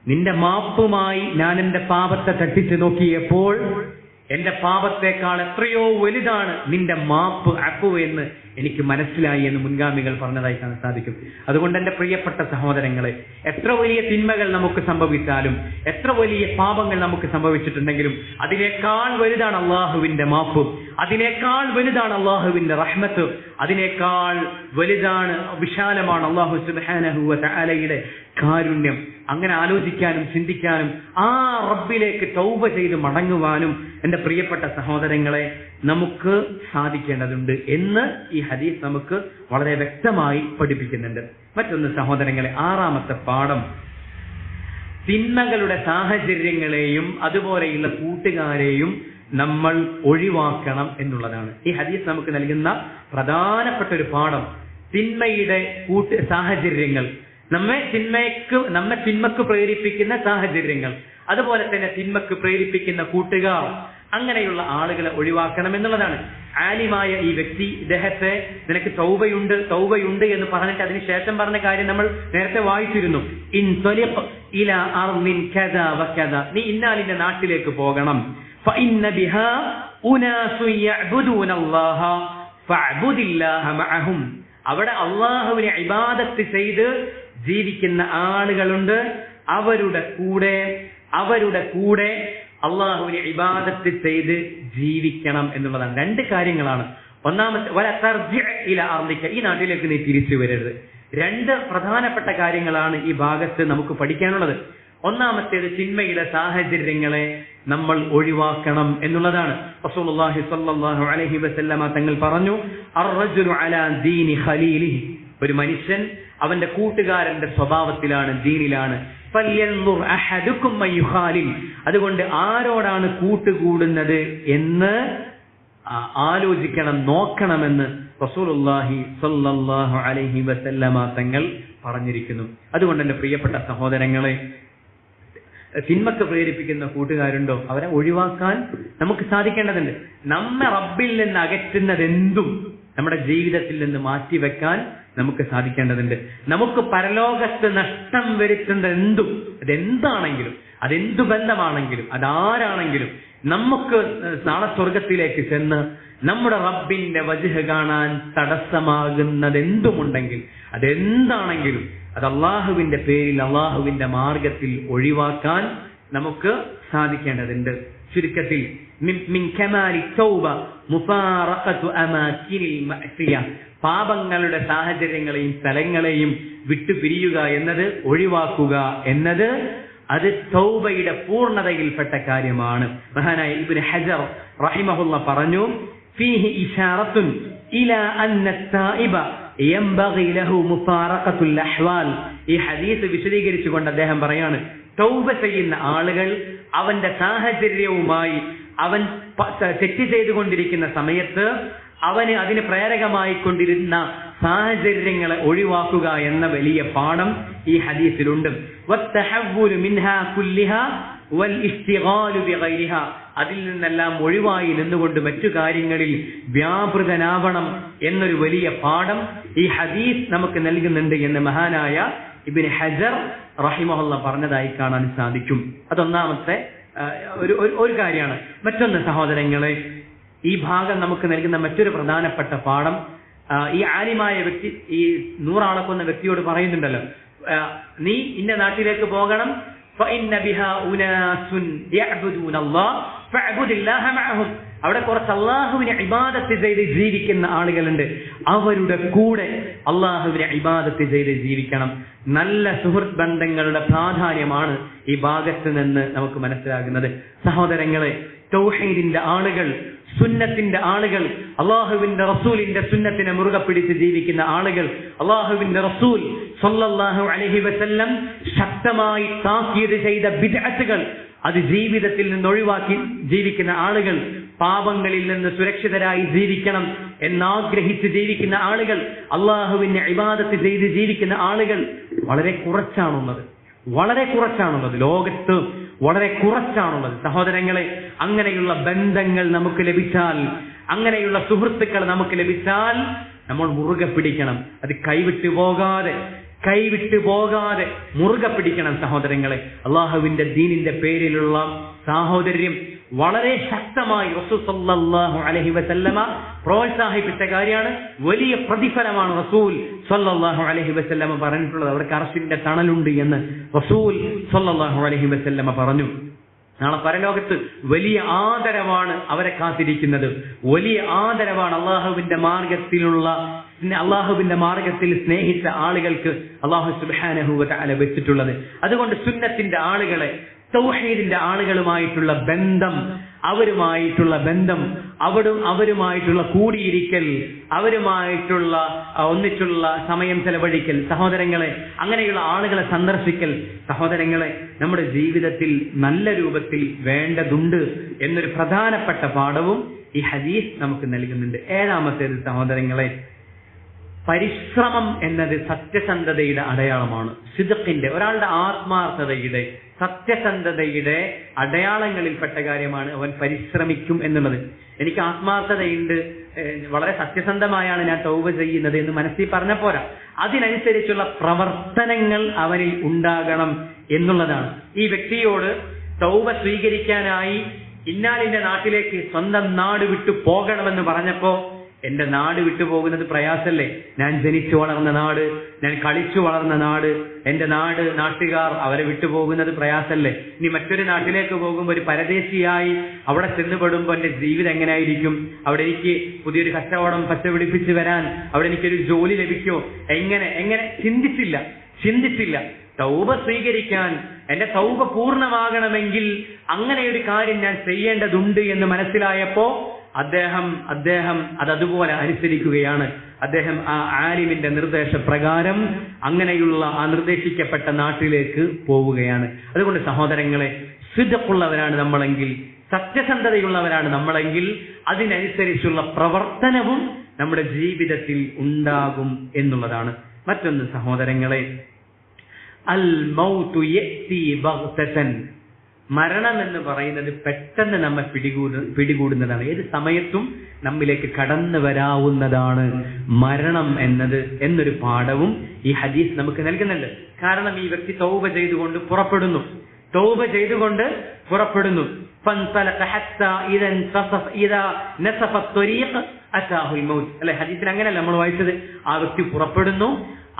A: നിന്റെ മാപ്പുമായി ഞാൻ എന്റെ പാപത്തെ തട്ടിച്ചു നോക്കിയപ്പോൾ എന്റെ പാപത്തെക്കാൾ എത്രയോ വലുതാണ് നിന്റെ മാപ്പ്, അഫു എന്ന് എനിക്ക് മനസ്സിലായി എന്ന് മുൻഗാമികൾ പറഞ്ഞതായി കാണാൻ സാധിക്കും. അതുകൊണ്ട് എന്റെ പ്രിയപ്പെട്ട സഹോദരങ്ങളെ, എത്ര വലിയ തിന്മകൾ നമുക്ക് സംഭവിച്ചാലും, എത്ര വലിയ പാപങ്ങൾ നമുക്ക് സംഭവിച്ചിട്ടുണ്ടെങ്കിലും അതിനേക്കാൾ വലുതാണ് അള്ളാഹുവിന്റെ മാപ്പ്, അതിനേക്കാൾ വലുതാണ് അള്ളാഹുവിന്റെ റഹ്മത്ത്, അതിനേക്കാൾ വലുതാണ്, വിശാലമാണ് അള്ളാഹു സുബ്ഹാനഹു വ തആലയുടെ കാരുണ്യം. അങ്ങനെ ആലോചിക്കാനും ചിന്തിക്കാനും ആ റബ്ബിലേക്ക് തൗബ ചെയ്ത് മടങ്ങുവാനും എന്റെ പ്രിയപ്പെട്ട സഹോദരങ്ങളെ നമുക്ക് സാധിക്കേണ്ടതുണ്ട് എന്ന് ഈ ഹദീസ് നമുക്ക് വളരെ വ്യക്തമായി പഠിപ്പിക്കുന്നുണ്ട്. മറ്റൊന്ന് സഹോദരങ്ങളെ, ആറാമത്തെ പാഠം തിന്മകളുടെ സാഹചര്യങ്ങളെയും അതുപോലെയുള്ള കൂട്ടുകാരെയും നമ്മൾ ഒഴിവാക്കണം എന്നുള്ളതാണ്. ഈ ഹദീസ് നമുക്ക് നൽകുന്ന പ്രധാനപ്പെട്ട ഒരു പാഠം തിന്മയുടെ സാഹചര്യങ്ങൾ, നമ്മെ തിന്മക്ക് പ്രേരിപ്പിക്കുന്ന സാഹചര്യങ്ങൾ, അതുപോലെ തന്നെ തിന്മക്ക് പ്രേരിപ്പിക്കുന്ന കൂട്ടുകാർ, അങ്ങനെയുള്ള ആളുകളെ ഒഴിവാക്കണം എന്നുള്ളതാണ്. ആലിമായ ഈ വ്യക്തി ഇദ്ദേഹത്തെ നിനക്ക് തൗബയുണ്ട് എന്ന് പറഞ്ഞിട്ട് അതിനുശേഷം പറഞ്ഞ കാര്യം നമ്മൾ നേരത്തെ വായിച്ചിരുന്നു. ഇൻ ത്വലിഖ് ഇലാ അർളിൻ കദാ വകദാ, നീ ഇന്നാലിന്റെ നാട്ടിലേക്ക് പോകണം. ഫഇന്ന ബിഹാ ഉനാസുൻ യഅ്ബുദൂനല്ലാഹ ഫഅ്ബുദില്ലാഹ മഅഹും, അവിടെ അല്ലാഹുവിനെ ഇബാദത്ത് ചെയ്ത് ജീവിക്കുന്ന ആളുകളുണ്ട്, അവരുടെ കൂടെ അള്ളാഹുവിനെ ഇബാദത്ത് ചെയ്ത് ജീവിക്കണം എന്നുള്ളതാണ്. രണ്ട് കാര്യങ്ങളാണ്. ഒന്നാമത്തെ വല തർജി ഇല അർളിക, ഈ നാട്ടിലേക്ക് നീ തിരിച്ചു വരരുത്. രണ്ട് പ്രധാനപ്പെട്ട കാര്യങ്ങളാണ് ഈ ഭാഗത്ത് നമുക്ക് പഠിക്കാനുള്ളത്. ഒന്നാമത്തേത് തിന്മയുടെ സാഹചര്യങ്ങളെ നമ്മൾ ഒഴിവാക്കണം എന്നുള്ളതാണ്. റസൂലുള്ളാഹി സ്വല്ലല്ലാഹു അലൈഹി വസല്ലമ തങ്ങൾ പറഞ്ഞു, അർറജുലു അലാ ദീനി ഖലീലിഹി, ഒരു മനുഷ്യൻ അവന്റെ കൂട്ടുകാരന്റെ സ്വഭാവത്തിലാണ്, ദീനിലാണ്. ഫല്യൻദുർ അഹദുകും മൻ യുഖാലിൽ, അതുകൊണ്ട് ആരോടാണ് കൂട്ടുകൂടുന്നത് എന്ന് ആലോചിക്കണം, നോക്കണമെന്ന് റസൂലുള്ളാഹി സ്വല്ലല്ലാഹു അലൈഹി വസല്ലമ തങ്ങൾ പറഞ്ഞിരിക്കുന്നു. അതുകൊണ്ട് എന്റെ പ്രിയപ്പെട്ട സഹോദരങ്ങളെ, തിന്മക്ക് പ്രേരിപ്പിക്കുന്ന കൂട്ടുകാരുണ്ടോ അവരെ ഒഴിവാക്കാൻ നമുക്ക് സാധിക്കേണ്ടതുണ്ട്. നമ്മെ റബ്ബിൽ നിന്ന് അകറ്റുന്നതെന്തും നമ്മുടെ ജീവിതത്തിൽ നിന്ന് മാറ്റിവെക്കാൻ നമുക്ക് സാധിക്കേണ്ടതുണ്ട്. നമുക്ക് പരലോകത്ത് നഷ്ടം വരുത്തുന്നതെന്തും, അതെന്താണെങ്കിലും, അതെന്തു ബന്ധമാണെങ്കിലും, അതാരാണെങ്കിലും, നമുക്ക് നാളെ സ്വർഗത്തിലേക്ക് ചെന്ന് നമ്മുടെ റബ്ബിന്റെ വജ്ഹ് കാണാൻ തടസ്സമാകുന്നതെന്തുമുണ്ടെങ്കിൽ, അതെന്താണെങ്കിലും അത് അള്ളാഹുവിന്റെ പേരിൽ, അള്ളാഹുവിന്റെ മാർഗത്തിൽ ഒഴിവാക്കാൻ നമുക്ക് സാധിക്കേണ്ടതുണ്ട്. ചുരുക്കത്തിൽ മിൻ കമാലി തൗബ മുഫാറഖതു അമാകിനിൽ മഅസിയ, പാപങ്ങളുടെ സാഹചര്യങ്ങളെയും സ്ഥലങ്ങളെയും വിട്ടുപിരിയുക എന്നത്, ഒഴിവാക്കുക എന്നത്, അത് തൗബയുടെ പൂർണ്ണതയിൽപ്പെട്ട കാര്യമാണ്. മഹാനായ ഇബ്നു ഹജർ റഹിമഹുള്ള പറഞ്ഞു, ഫീഹി ഇശാറത്തുൻ ഇലാ അന്ന തൈബ യംബഗി ലഹു മുഫാറഖത്തുൽ അഹ്വാൽ. ഈ ഹദീസ് വിശദീകരിച്ചുകൊണ്ട് അദ്ദേഹം പറയാണ്, തൗബ ചെയ്യുന്ന ആളുകൾ അവന്റെ സാഹചര്യവുമായി, അവൻ തെറ്റ് ചെയ്തുകൊണ്ടിരിക്കുന്ന സമയത്ത് അവന് അതിന് പ്രേരകമായി കൊണ്ടിരുന്ന സാഹചര്യങ്ങളെ ഒഴിവാക്കുക എന്ന വലിയ പാഠം ഈ ഹദീസിലുണ്ട്. വത്തഹവ്വുലു മിൻഹാ കുല്ലിഹാ വൽ ഇസ്തിഗാലു ബിഗൈരിഹാ, അതിൽ നിന്നെല്ലാം ഒഴിവായി നിന്നുകൊണ്ട് മറ്റു കാര്യങ്ങളിൽ വ്യാപൃതനാവണം എന്നൊരു വലിയ പാഠം ഈ ഹദീസ് നമുക്ക് നൽകുന്നുണ്ട് എന്ന് മഹാനായ ഇബ്നു ഹജർ റഹിമഹുള്ള പറഞ്ഞതായി കാണാൻ സാധിക്കും. അതൊന്നാമത്തെ ഒരു കാര്യമാണ്. മറ്റൊന്ന് സഹോദരങ്ങളെ, ഈ ഭാഗം നമുക്ക് നൽകുന്ന മറ്റൊരു പ്രധാനപ്പെട്ട പാഠം, ഈ ആലിമായ വ്യക്തി ഈ 100 ആളെ കൊന്ന വ്യക്തിയോട് പറയുന്നുണ്ടല്ലോ, നീ ഇന്ന നാട്ടിലേക്ക് പോകണം. ഫഇന്ന ബിഹാ ഉനാസുൻ യഅ്ബുദൂനല്ലാഹ ഫഅ്ബുദില്ലാഹ മഅഹും, അവിടെ കുറച്ച് അള്ളാഹുവിനെ ഇബാദത്ത് ചെയ്ത് ജീവിക്കുന്ന ആളുകളുണ്ട്, അവരുടെ കൂടെ അള്ളാഹുവിനെ ഇബാദത്ത് ചെയ്ത് ജീവിക്കണം. നല്ല സുഹൃത്ത് ബന്ധങ്ങളുടെ പ്രാധാന്യമാണ് ഈ ഭാഗത്ത് നിന്ന് നമുക്ക് മനസ്സിലാകുന്നത്. സഹോദരങ്ങളെ, തൗഹീദിന്റെ ആളുകൾ, സുന്നത്തിന്റെ ആളുകൾ, അള്ളാഹുവിന്റെ റസൂലിന്റെ സുന്നത്തിനെ മുറുകെ പിടിച്ച് ജീവിക്കുന്ന ആളുകൾ, അള്ളാഹുവിന്റെ റസൂൽ സ്വല്ലല്ലാഹു അലൈഹി വസല്ലം ശക്തമായി താക്കീത് ചെയ്ത ബിദ്അത്തുകൾ അത് ജീവിതത്തിൽ നിന്ന് ഒഴിവാക്കി ജീവിക്കുന്ന ആളുകൾ, പാപങ്ങളിൽ നിന്ന് സുരക്ഷിതരായി ജീവിക്കണം എന്നാഗ്രഹിച്ച് ജീവിക്കുന്ന ആളുകൾ, അള്ളാഹുവിനെ ഇബാദത്ത് ചെയ്ത് ജീവിക്കുന്ന ആളുകൾ വളരെ കുറച്ചാണുള്ളത്. ലോകത്ത് വളരെ കുറച്ചാണുള്ളത്. സഹോദരങ്ങളെ, അങ്ങനെയുള്ള ബന്ധങ്ങൾ നമുക്ക് ലഭിച്ചാൽ, അങ്ങനെയുള്ള സുഹൃത്തുക്കൾ നമുക്ക് ലഭിച്ചാൽ നമ്മൾ മുറുകെ പിടിക്കണം. അത് കൈവിട്ടു പോകാതെ മുറുകെ പിടിക്കണം സഹോദരങ്ങളെ. അള്ളാഹുവിന്റെ ദീനിന്റെ പേരിലുള്ള സാഹോദര്യം വളരെ ശക്തമായി റസൂൽ സല്ലല്ലാഹു അലൈഹി വസല്ലമ പ്രോത്സാഹിപ്പിച്ച കാര്യമാണ്. വലിയ പ്രതിഫലമാണ് റസൂൽ സല്ലല്ലാഹു അലൈഹി വസല്ലമ പറഞ്ഞിട്ടുള്ളത്. അവർക്ക് അർശിന്റെ തണലുണ്ട് എന്ന് റസൂൽ സല്ലല്ലാഹു അലൈഹി വസല്ലമ പറഞ്ഞു. നാളെ പരലോകത്ത് വലിയ ആദരവാണ് അവരെ കാത്തിരിക്കുന്നത്. വലിയ ആദരവാണ് അള്ളാഹുവിന്റെ മാർഗത്തിൽ സ്നേഹിച്ച ആളുകൾക്ക് അള്ളാഹു സുബ്ഹാനഹു വ തആല വെച്ചിട്ടുള്ളത്. അതുകൊണ്ട് സുന്നത്തിന്റെ ആളുകളെ, തൗഹീദിന്റെ ആളുകളുമായിട്ടുള്ള ബന്ധം, അവരുമായിട്ടുള്ള കൂടിയിരിക്കൽ, അവരുമായിട്ടുള്ള ഒന്നിച്ചുള്ള സമയം ചെലവഴിക്കൽ, സഹോദരങ്ങളെ, അങ്ങനെയുള്ള ആളുകളെ സന്ദർശിക്കൽ സഹോദരങ്ങളെ നമ്മുടെ ജീവിതത്തിൽ നല്ല രൂപത്തിൽ വേണ്ടതുണ്ട് എന്നൊരു പ്രധാനപ്പെട്ട പാഠവും ഈ ഹദീസ് നമുക്ക് നൽകുന്നുണ്ട്. ഏഴാമത്തേത് സഹോദരങ്ങളെ, പരിശ്രമം എന്നത് സത്യസന്ധതയുടെ അടയാളമാണ്. സിദ്ഖിന്റെ, ഒരാളുടെ ആത്മാർത്ഥതയുടെ, സത്യസന്ധതയുടെ അടയാളങ്ങളിൽപ്പെട്ട കാര്യമാണ് അവൻ പരിശ്രമിക്കും എന്നുള്ളത്. എനിക്ക് ആത്മാർത്ഥതയുണ്ട്, വളരെ സത്യസന്ധമായാണ് ഞാൻ തൗബ ചെയ്യുന്നത് എന്ന് മനസ്സിൽ പറഞ്ഞ പോരാ, അതിനനുസരിച്ചുള്ള പ്രവർത്തനങ്ങൾ അവനിൽ ഉണ്ടാകണം എന്നുള്ളതാണ്. ഈ വ്യക്തിയോട് തൗബ സ്വീകരിക്കാനായി ഇന്നാലിന്റെ നാട്ടിലേക്ക്, സ്വന്തം നാട് വിട്ടു പോകണമെന്ന് പറഞ്ഞപ്പോ, എന്റെ നാട് വിട്ടു പോകുന്നത് പ്രയാസല്ലേ? ഞാൻ ജനിച്ചു വളർന്ന നാട്, ഞാൻ കളിച്ചു വളർന്ന നാട്, എന്റെ നാട്, നാട്ടുകാർ, അവരെ വിട്ടുപോകുന്നത് പ്രയാസല്ലേ? ഇനി മറ്റൊരു നാട്ടിലേക്ക് പോകുമ്പോൾ ഒരു പരദേശിയായി അവിടെ ചെന്നുപെടുമ്പോൾ എന്റെ ജീവിതം എങ്ങനെയായിരിക്കും? അവിടെ എനിക്ക് പുതിയൊരു കച്ചവടം പച്ചപിടിപ്പിച്ച് വരാൻ, അവിടെ എനിക്കൊരു ജോലി ലഭിക്കുമോ? എങ്ങനെ ചിന്തിച്ചില്ല. തൗബ സ്വീകരിക്കാൻ, എന്റെ തൗബ പൂർണ്ണമാകണമെങ്കിൽ അങ്ങനെ ഒരു കാര്യം ഞാൻ ചെയ്യേണ്ടതുണ്ട് എന്ന് മനസ്സിലായപ്പോ അദ്ദേഹം അതതുപോലെ അനുസരിക്കുകയാണ്. അദ്ദേഹം ആ ആലിമിന്റെ നിർദ്ദേശപ്രകാരം അങ്ങനെയുള്ള ആ നിർദ്ദേശിക്കപ്പെട്ട നാട്ടിലേക്ക് പോവുകയാണ്. അതുകൊണ്ട് സഹോദരങ്ങളെ, സിദ്ഖുള്ളവരാണ് നമ്മളെങ്കിൽ, സത്യസന്ധതയുള്ളവരാണ് നമ്മളെങ്കിൽ, അതിനനുസരിച്ചുള്ള പ്രവർത്തനവും നമ്മുടെ ജീവിതത്തിൽ ഉണ്ടാകും എന്നുള്ളതാണ്. മറ്റൊന്ന് സഹോദരങ്ങളെ, അൽ മൗതു യഅതി ബഗ്തതൻ, മരണം എന്ന് പറയുന്നത് പെട്ടെന്ന് നമ്മെ പിടികൂടുന്നതാണ്. ഏത് സമയത്തും നമ്മിലേക്ക് കടന്നു വരാവുന്നതാണ് മരണം എന്നൊരു പാഠവും ഈ ഹദീസ് നമുക്ക് നൽകുന്നുണ്ട്. കാരണം ഈ വ്യക്തി തൗബ ചെയ്തുകൊണ്ട് പുറപ്പെടുന്നു. അല്ലെ, ഹദീസിൽ അങ്ങനെയല്ല നമ്മൾ വായിച്ചത്. ആ വ്യക്തി പുറപ്പെടുന്നു,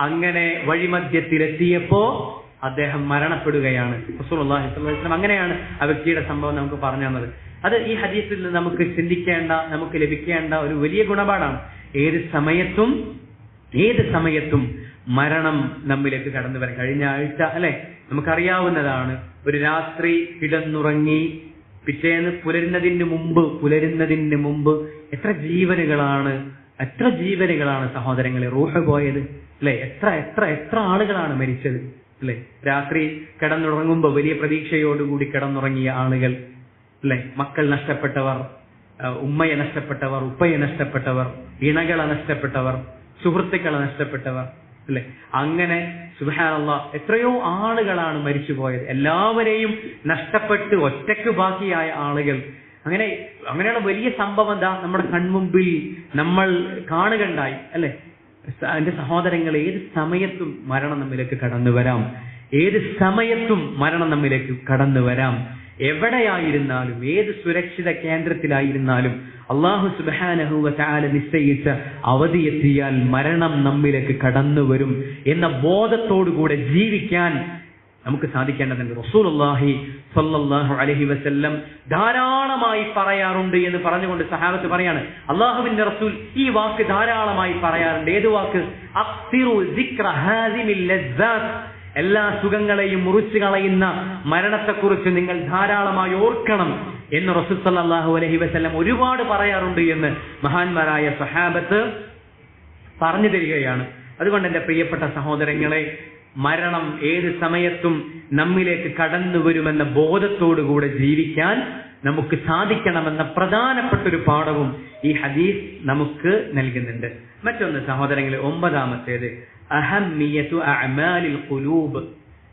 A: അങ്ങനെ വഴിമധ്യത്തിലെത്തിയപ്പോ അദ്ദേഹം മരണപ്പെടുകയാണ്. റസൂലുള്ളാഹി സ്വല്ലല്ലാഹു അലൈഹി വസല്ലം അങ്ങനെയാണ് ആ വ്യക്തിയുടെ സംഭവം നമുക്ക് പറഞ്ഞു തന്നത്. അത് ഈ ഹദീസിൽ നിന്ന് നമുക്ക് ചിന്തിക്കേണ്ട, നമുക്ക് ലഭിക്കേണ്ട ഒരു വലിയ ഗുണപാഠമാണ്. ഏത് സമയത്തും മരണം നമ്മിലേക്ക് കടന്നു വരാൻ. കഴിഞ്ഞ ആഴ്ച അല്ലെ, നമുക്കറിയാവുന്നതാണ്, ഒരു രാത്രി കിടന്നുറങ്ങി പിറ്റേന്ന് പുലരുന്നതിന് മുമ്പ് എത്ര ജീവനുകളാണ് സഹോദരങ്ങളെ റൂഹ് പോയത് അല്ലെ? എത്ര ആളുകളാണ് മരിച്ചത് അല്ലെ? രാത്രി കിടന്നുറങ്ങുമ്പോൾ വലിയ പ്രതീക്ഷയോടുകൂടി കിടന്നുറങ്ങിയ ആളുകൾ അല്ലെ? മക്കൾ നഷ്ടപ്പെട്ടവർ, ഉമ്മയെ നഷ്ടപ്പെട്ടവർ, ഉപ്പയെ നഷ്ടപ്പെട്ടവർ, ഇണകളെ നഷ്ടപ്പെട്ടവർ, സുഹൃത്തുക്കളെ നഷ്ടപ്പെട്ടവർ അല്ലെ? അങ്ങനെ സുബ്ഹാനല്ലാഹ് എത്രയോ ആളുകളാണ് മരിച്ചുപോയത്. എല്ലാവരെയും നഷ്ടപ്പെട്ട് ഒറ്റയ്ക്ക് ബാക്കിയായ ആളുകൾ. അങ്ങനെയുള്ള വലിയ സംഭവം നമ്മുടെ കൺമുമ്പിൽ നമ്മൾ കാണുകയുണ്ടായി അല്ലെ? എന്റെ സഹോദരങ്ങൾ, ഏത് സമയത്തും മരണം നമ്മിലേക്ക് കടന്നു വരാം. എവിടെയായിരുന്നാലും, ഏത് സുരക്ഷിത കേന്ദ്രത്തിലായിരുന്നാലും അല്ലാഹു സുബ്ഹാനഹു വ തആല നിശ്ചയിച്ച അവധിയെത്തിയാൽ മരണം നമ്മിലേക്ക് കടന്നു വരും എന്ന ബോധത്തോടുകൂടെ ജീവിക്കാൻ നമുക്ക് സാധിക്കേണ്ടതുണ്ട്. റസൂലുള്ളാഹി സ്വല്ലല്ലാഹു അലൈഹി വസല്ലം ധാരാളമായി പറയാറുണ്ട് എന്ന് പറഞ്ഞുകൊണ്ട് സഹാബത്ത് പറയാണ്, അല്ലാഹുവിന്റെ റസൂൽ ഈ വാക്ക് ധാരാളമായി പറയാറുണ്ട്. ഏത് വാക്ക്? അക്സിറു സിക്ര ഹാദിമിൽ ലസ്സാത്ത്, എല്ലാ സുഖങ്ങളെയും മുറിച്ചു കളയുന്ന മരണത്തെക്കുറിച്ച് നിങ്ങൾ ധാരാളമായി ഓർക്കണം എന്ന് റസൂൽ സല്ലല്ലാഹു അലൈഹി വസല്ലം ഒരുപാട് പറയാറുണ്ട് എന്ന് മഹാന്മാരായ സഹാബത്ത് പറഞ്ഞു തരികയാണ്. അതുകൊണ്ട് എന്റെ പ്രിയപ്പെട്ട സഹോദരങ്ങളെ, മരണം ഏത് സമയത്തും നമ്മിലേക്ക് കടന്നു വരുമെന്ന ബോധത്തോടുകൂടെ ജീവിക്കാൻ നമുക്ക് സാധിക്കണമെന്ന പ്രധാനപ്പെട്ട ഒരു പാഠവും ഈ ഹദീസ് നമുക്ക് നൽകുന്നുണ്ട്. മറ്റൊന്ന് സഹോദരങ്ങളെ, 9-ാമത്തേത് അഹമ്മിയത്തു അഅമാലിൽ ഖുലൂബ്,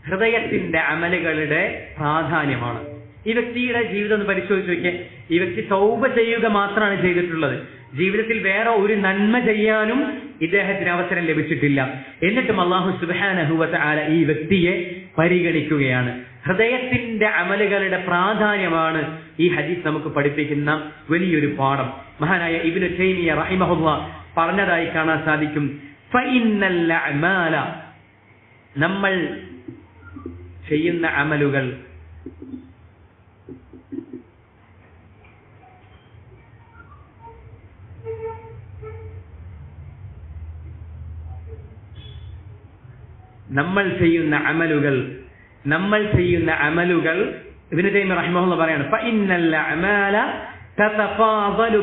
A: ഹൃദയത്തിന്റെ അമലുകളുടെ പ്രാധാന്യമാണ്. ഈ വ്യക്തിയുടെ ജീവിതം ഒന്ന് പരിശോധിച്ച് നോക്കിയാൽ, ഈ വ്യക്തി തൗബ ചെയ്യുക മാത്രമാണ് ചെയ്തിട്ടുള്ളത്. ജീവിതത്തിൽ വേറെ ഒരു നന്മ ചെയ്യാനും ഇദ്ദേഹത്തിന് അവസരം ലഭിച്ചിട്ടില്ല. എന്നിട്ടും അല്ലാഹു സുബ്ഹാനഹു വ തആല ഈ വ്യക്തിയെ പരിഗണിക്കുകയാണ്. ഹൃദയത്തിന്റെ അമലുകളുടെ പ്രാധാന്യമാണ് ഈ ഹദീസ് നമുക്ക് പഠിപ്പിക്കുന്ന വലിയൊരു പാഠം. മഹാനായ ഇബ്നു തൈമിയ്യ റഹിമഹുല്ലാഹ് പറഞ്ഞതായി കാണാൻ സാധിക്കും, ഫഇന്നൽ അഅമാല, നമ്മൾ ചെയ്യുന്ന അമലുകൾ ഇബ്നു തൈമിയ്യ റഹിമഹുല്ലാഹ് പറയാണ്, ഫഇന്നൽ അഅമാല തതഫാദലു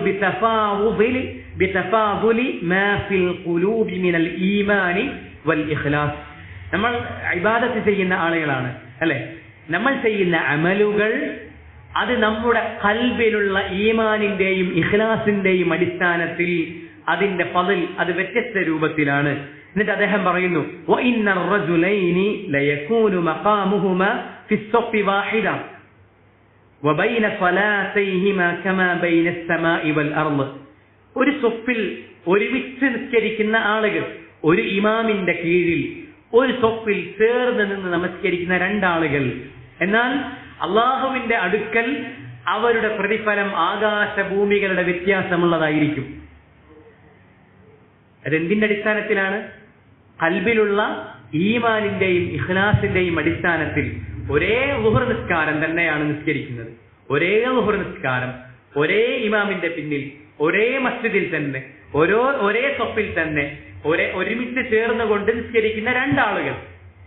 A: ബിതഫാദുലി മാ ഫിൽ ഖുലൂബി മിനൽ ഈമാനി വൽ ഇഖ്ലാസ്. നമ്മൾ ഇബാദത്ത് ചെയ്യുന്ന ആളുകളാണ് അല്ലെ. നമ്മൾ ചെയ്യുന്ന അമലുകൾ അത് നമ്മുടെ ഖൽബിലുള്ള ഈമാനിന്റെയും ഇഖ്ലാസിന്റെയും അടിസ്ഥാനത്തിൽ അതിന്റെ ഫളൽ അത് വ്യത്യസ്ത രൂപത്തിലാണ്. എന്നിട്ട് അദ്ദേഹം പറയുന്നു, വഇന്നർ റജുലൈനി ലയകൂനു മഖാമുഹുമാ ഫിസ്സഫി വാഹിദ വബൈന സ്വലാത്തൈഹിമാ കമാ ബൈന അസ്സമാഇ വൽ അർള്. ഒരു സൊഫിൽ ഒരുമിച്ച് നിസ്കരിക്കുന്ന ആളുകൾ, ഒരു ഇമാമിന്റെ കീഴിൽ ഒരു സൊഫിൽ ചേർന്ന് നിന്ന് നമസ്കരിക്കുന്ന രണ്ടാളുകൾ, എന്നാൽ അള്ളാഹുവിന്റെ അടുക്കൽ അവരുടെ പ്രതിഫലം ആകാശഭൂമികളുടെ വ്യത്യാസമുള്ളതായിരിക്കും. അതെന്തിന്റെ അടിസ്ഥാനത്തിലാണ്? ഖൽബിലുള്ള ഈമാനിന്റെയും ഇഖ്ലാസിന്റെയും അടിസ്ഥാനത്തിൽ. ഒരേ ളുഹർ നിസ്കാരം തന്നെയാണ് നിസ്കരിക്കുന്നത്, ഒരേ ളുഹർ നിസ്കാരം, ഒരേ ഇമാമിന്റെ പിന്നിൽ, ഒരേ മസ്ജിദിൽ തന്നെ, ഒരേ സൊഫിൽ തന്നെ, ഒരുമിച്ച് ചേർന്നുകൊണ്ട് നിസ്കരിക്കുന്ന രണ്ടാളുകൾ.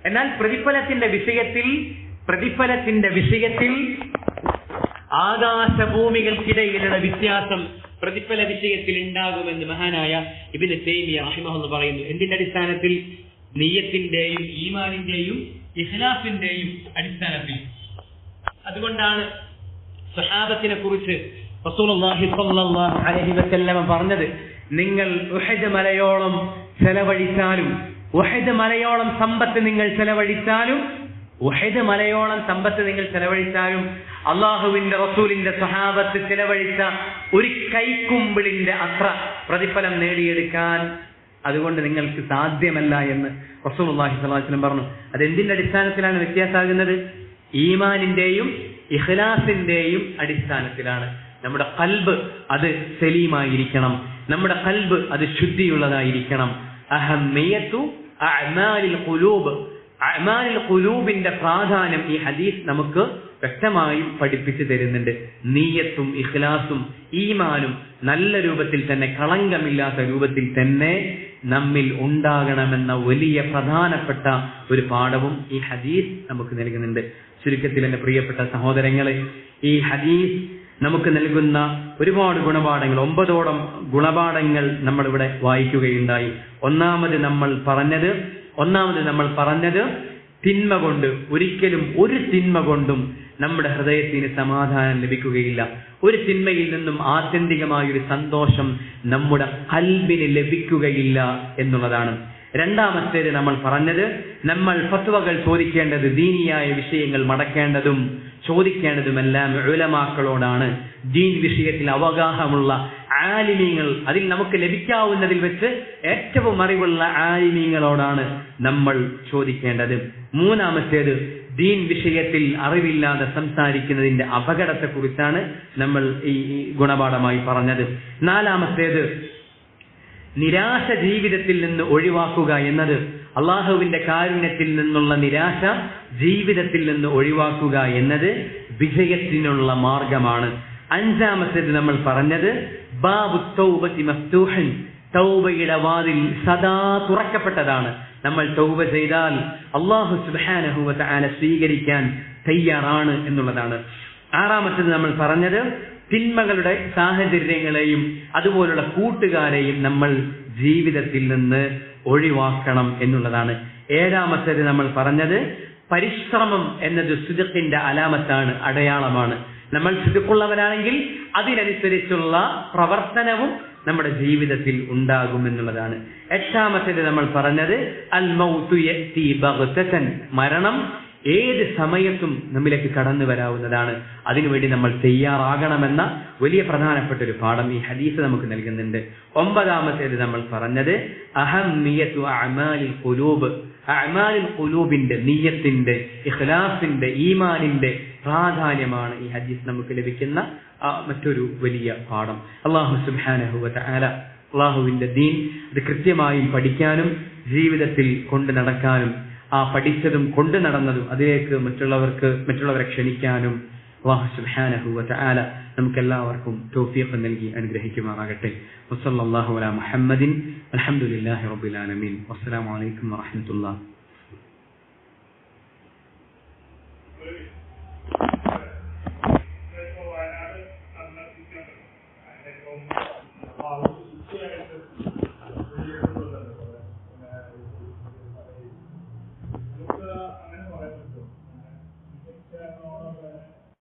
A: എന്നാൽ പ്രതിഫലത്തിന്റെ വിഷയത്തിൽ ആകാശഭൂമികൾക്കിടയിലുള്ള വ്യത്യാസം പ്രതിഫല വിഷയത്തിൽ ഉണ്ടാകുമെന്ന് മഹാനായ ഇബ്നു തൈമിയ്യ റഹിമഹുല്ലാഹ് പറയുന്നു. എന്തിന്റെ അടിസ്ഥാനത്തിൽ? നിയ്യത്തിന്റെയും ഈമാനിന്റെയും ഇഖ്ലാസിന്റെയും അടിസ്ഥാനത്തിൽ. അതുകൊണ്ടാണ് സ്വഹാബത്തിനെ കുറിച്ച് റസൂലുള്ളാഹി സ്വല്ലല്ലാഹു അലൈഹി വസല്ലം പറഞ്ഞത്, നിങ്ങൾ ഉഹദ് മലയോളം ചെലവഴിച്ചാലും, ഉഹദ് മലയോളം സമ്പത്ത് നിങ്ങൾ ചെലവഴിച്ചാലും, അള്ളാഹുവിന്റെ റസൂലിന്റെ സ്വഹാബത്ത് ചെലവഴിച്ച ഒരു കൈക്കുമ്പിളിന്റെ അത്ര പ്രതിഫലം നേടിയെടുക്കാൻ അതുകൊണ്ട് നിങ്ങൾക്ക് സാധ്യമല്ല എന്ന് റസൂലുള്ളാഹി സ്വല്ലല്ലാഹു അലൈഹി വസല്ലം പറഞ്ഞു. അതെന്തിന്റെ അടിസ്ഥാനത്തിലാണ് വ്യത്യാസമാകുന്നത്? ഈമാനിന്റെയും ഇഖ്ലാസിന്റെയും അടിസ്ഥാനത്തിലാണ്. നമ്മുടെ ഖൽബ് അത് സലീമായിരിക്കണം, നമ്മുടെ ഖൽബ് അത് ശുദ്ധിയുള്ളതായിരിക്കണം. അഹമ്മിയത്തു അഅമാലിൽ ഖുലൂബ്, അഅമാലിൽ ഖുലൂബിന്റെ പ്രാധാന്യം ഈ ഹദീസ് നമുക്ക് വ്യക്തമായും പഠിപ്പിച്ചു തരുന്നുണ്ട്. നീയത്തും ഇഖ്ലാസും ഈമാനും നല്ല രൂപത്തിൽ തന്നെ, കളങ്കമില്ലാത്ത രൂപത്തിൽ തന്നെ നമ്മിൽ ഉണ്ടാകണമെന്ന വലിയ പ്രധാനപ്പെട്ട ഒരു പാഠവും ഈ ഹദീസ് നമുക്ക് നൽകുന്നുണ്ട്. ചുരുക്കത്തിൽ എന്റെ പ്രിയപ്പെട്ട സഹോദരങ്ങളെ, ഈ ഹദീസ് നമുക്ക് നൽകുന്ന ഒരുപാട് ഗുണപാഠങ്ങൾ, 9ഓളം ഗുണപാഠങ്ങൾ നമ്മളിവിടെ വായിക്കുകയുണ്ടായി. ഒന്നാമത് നമ്മൾ പറഞ്ഞത് തിന്മ കൊണ്ട്, ഒരിക്കലും ഒരു തിന്മ കൊണ്ടും നമ്മുടെ ഹൃദയത്തിന് സമാധാനം ലഭിക്കുകയില്ല. ഒരു തിന്മയിൽ നിന്നും ആത്യന്തികമായൊരു സന്തോഷം നമ്മുടെ ഖൽബിന് ലഭിക്കുകയില്ല എന്നുള്ളതാണ്. രണ്ടാമത്തേത് നമ്മൾ പറഞ്ഞത്, നമ്മൾ ഫത്വകൾ ചോദിക്കേണ്ടത്, ദീനിയായ വിഷയങ്ങൾ മടക്കേണ്ടതും ചോദിക്കേണ്ടതുമെല്ലാം ഉലമാക്കളോടാണ്. ദീൻ വിഷയത്തിൽ അവഗാഹമുള്ള ആലിമീങ്ങൾ, അതിൽ നമുക്ക് ലഭിക്കാവുന്നതിൽ വെച്ച് ഏറ്റവും അറിവുള്ള ആലിമീങ്ങളോടാണ് നമ്മൾ ചോദിക്കേണ്ടത്. മൂന്നാമത്തേത്, ദീൻ വിഷയത്തിൽ അറിവില്ലാതെ സംസാരിക്കുന്നതിന്റെ അപകടത്തെക്കുറിച്ചാണ് നമ്മൾ ഈ ഗുണപാഠമായി പറഞ്ഞത്. നാലാമത്തേത്, നിരാശ ജീവിതത്തിൽ നിന്ന് ഒഴിവാക്കുക എന്നത്, അള്ളാഹുവിന്റെ കാരുണ്യത്തിൽ നിന്നുള്ള നിരാശ ജീവിതത്തിൽ നിന്ന് ഒഴിവാക്കുക എന്നത് വിജയത്തിനുള്ള മാർഗമാണ്. അഞ്ചാമത്തേത് നമ്മൾ പറഞ്ഞത്, ബാബു തൗബത്തി മഫ്തൂഹൻ, തൗബയുടെ വാതിൽ സദാ തുറക്കപ്പെട്ടതാണ്. നമ്മൾ തൗബ ചെയ്താൽ അല്ലാഹു സുബ്ഹാനഹു വ തആല സ്വീകരിക്കാൻ തയ്യാറാണ് എന്നുള്ളതാണ്. ആറാമത്തേത് നമ്മൾ പറഞ്ഞത്, തിന്മകളുടെ സാഹചര്യങ്ങളെയും അതുപോലുള്ള കൂട്ടുകാരെയും നമ്മൾ ജീവിതത്തിൽ നിന്ന് ഒഴിവാക്കണം എന്നുള്ളതാണ്.
B: ഏഴാമത്തേത് നമ്മൾ പറഞ്ഞത് പരിശ്രമം എന്നത് സിദ്ഖിന്റെ അലാമത്താണ്, അടയാളമാണ്. നമ്മൾ സിദ്ഖുള്ളവരാണെങ്കിൽ അതിനനുസരിച്ചുള്ള പ്രവർത്തനവും നമ്മുടെ ജീവിതത്തിൽ ഉണ്ടാകുമെന്നുള്ളതാണ്. എട്ടാമത്തേത് നമ്മൾ പറഞ്ഞത് അൽ മൗതു യഅതി ബഗ്തതൻ, മരണം ഏത് സമയത്തും നമ്മിലേക്ക് കടന്നു വരാവുന്നതാണ്. അതിനുവേണ്ടി നമ്മൾ തയ്യാറാകണമെന്ന വലിയ പ്രധാനപ്പെട്ട ഒരു പാഠം ഈ ഹദീസ് നമുക്ക് നൽകുന്നുണ്ട്. ഒമ്പതാമത്തേത് നമ്മൾ പറഞ്ഞത് അഹമ്മിയത്തു അഅമാലിൽ ഖുലൂബ്, അഅമാലിൽ ഖുലൂബിന്റെ, നിയ്യത്തിന്റെ, ഇഖ്ലാസിന്റെ, ഈമാനിന്റെ പ്രാധാന്യമാണ് ഈ ഹദീസ് നമുക്ക് ലഭിക്കുന്ന മറ്റൊരു വലിയ പാഠം. അല്ലാഹു സുബ്ഹാനഹു വ തആല അല്ലാഹുവിന്റെ ദീൻ അത് കൃത്യമായും പഠിക്കാനും ജീവിതത്തിൽ കൊണ്ടു നടക്കാനും ആ പഠിച്ചതും കൊണ്ടു നടന്നതും അതിലേക്ക് മറ്റുള്ളവരെ ക്ഷണിക്കാനും അല്ലാഹു സുബ്ഹാനഹു വ തആല നമുക്കെല്ലാവർക്കും തൗഫീഖ് നൽകി അനുഗ്രഹിക്കുമാറാകട്ടെ. വസല്ലല്ലാഹു അലാ മുഹമ്മദിൻ അൽഹംദുലില്ലാഹി റബ്ബിൽ ആലമീൻ. വസ്സലാമു അലൈക്കും വറഹ്മത്തുള്ളാഹി.
C: Wow.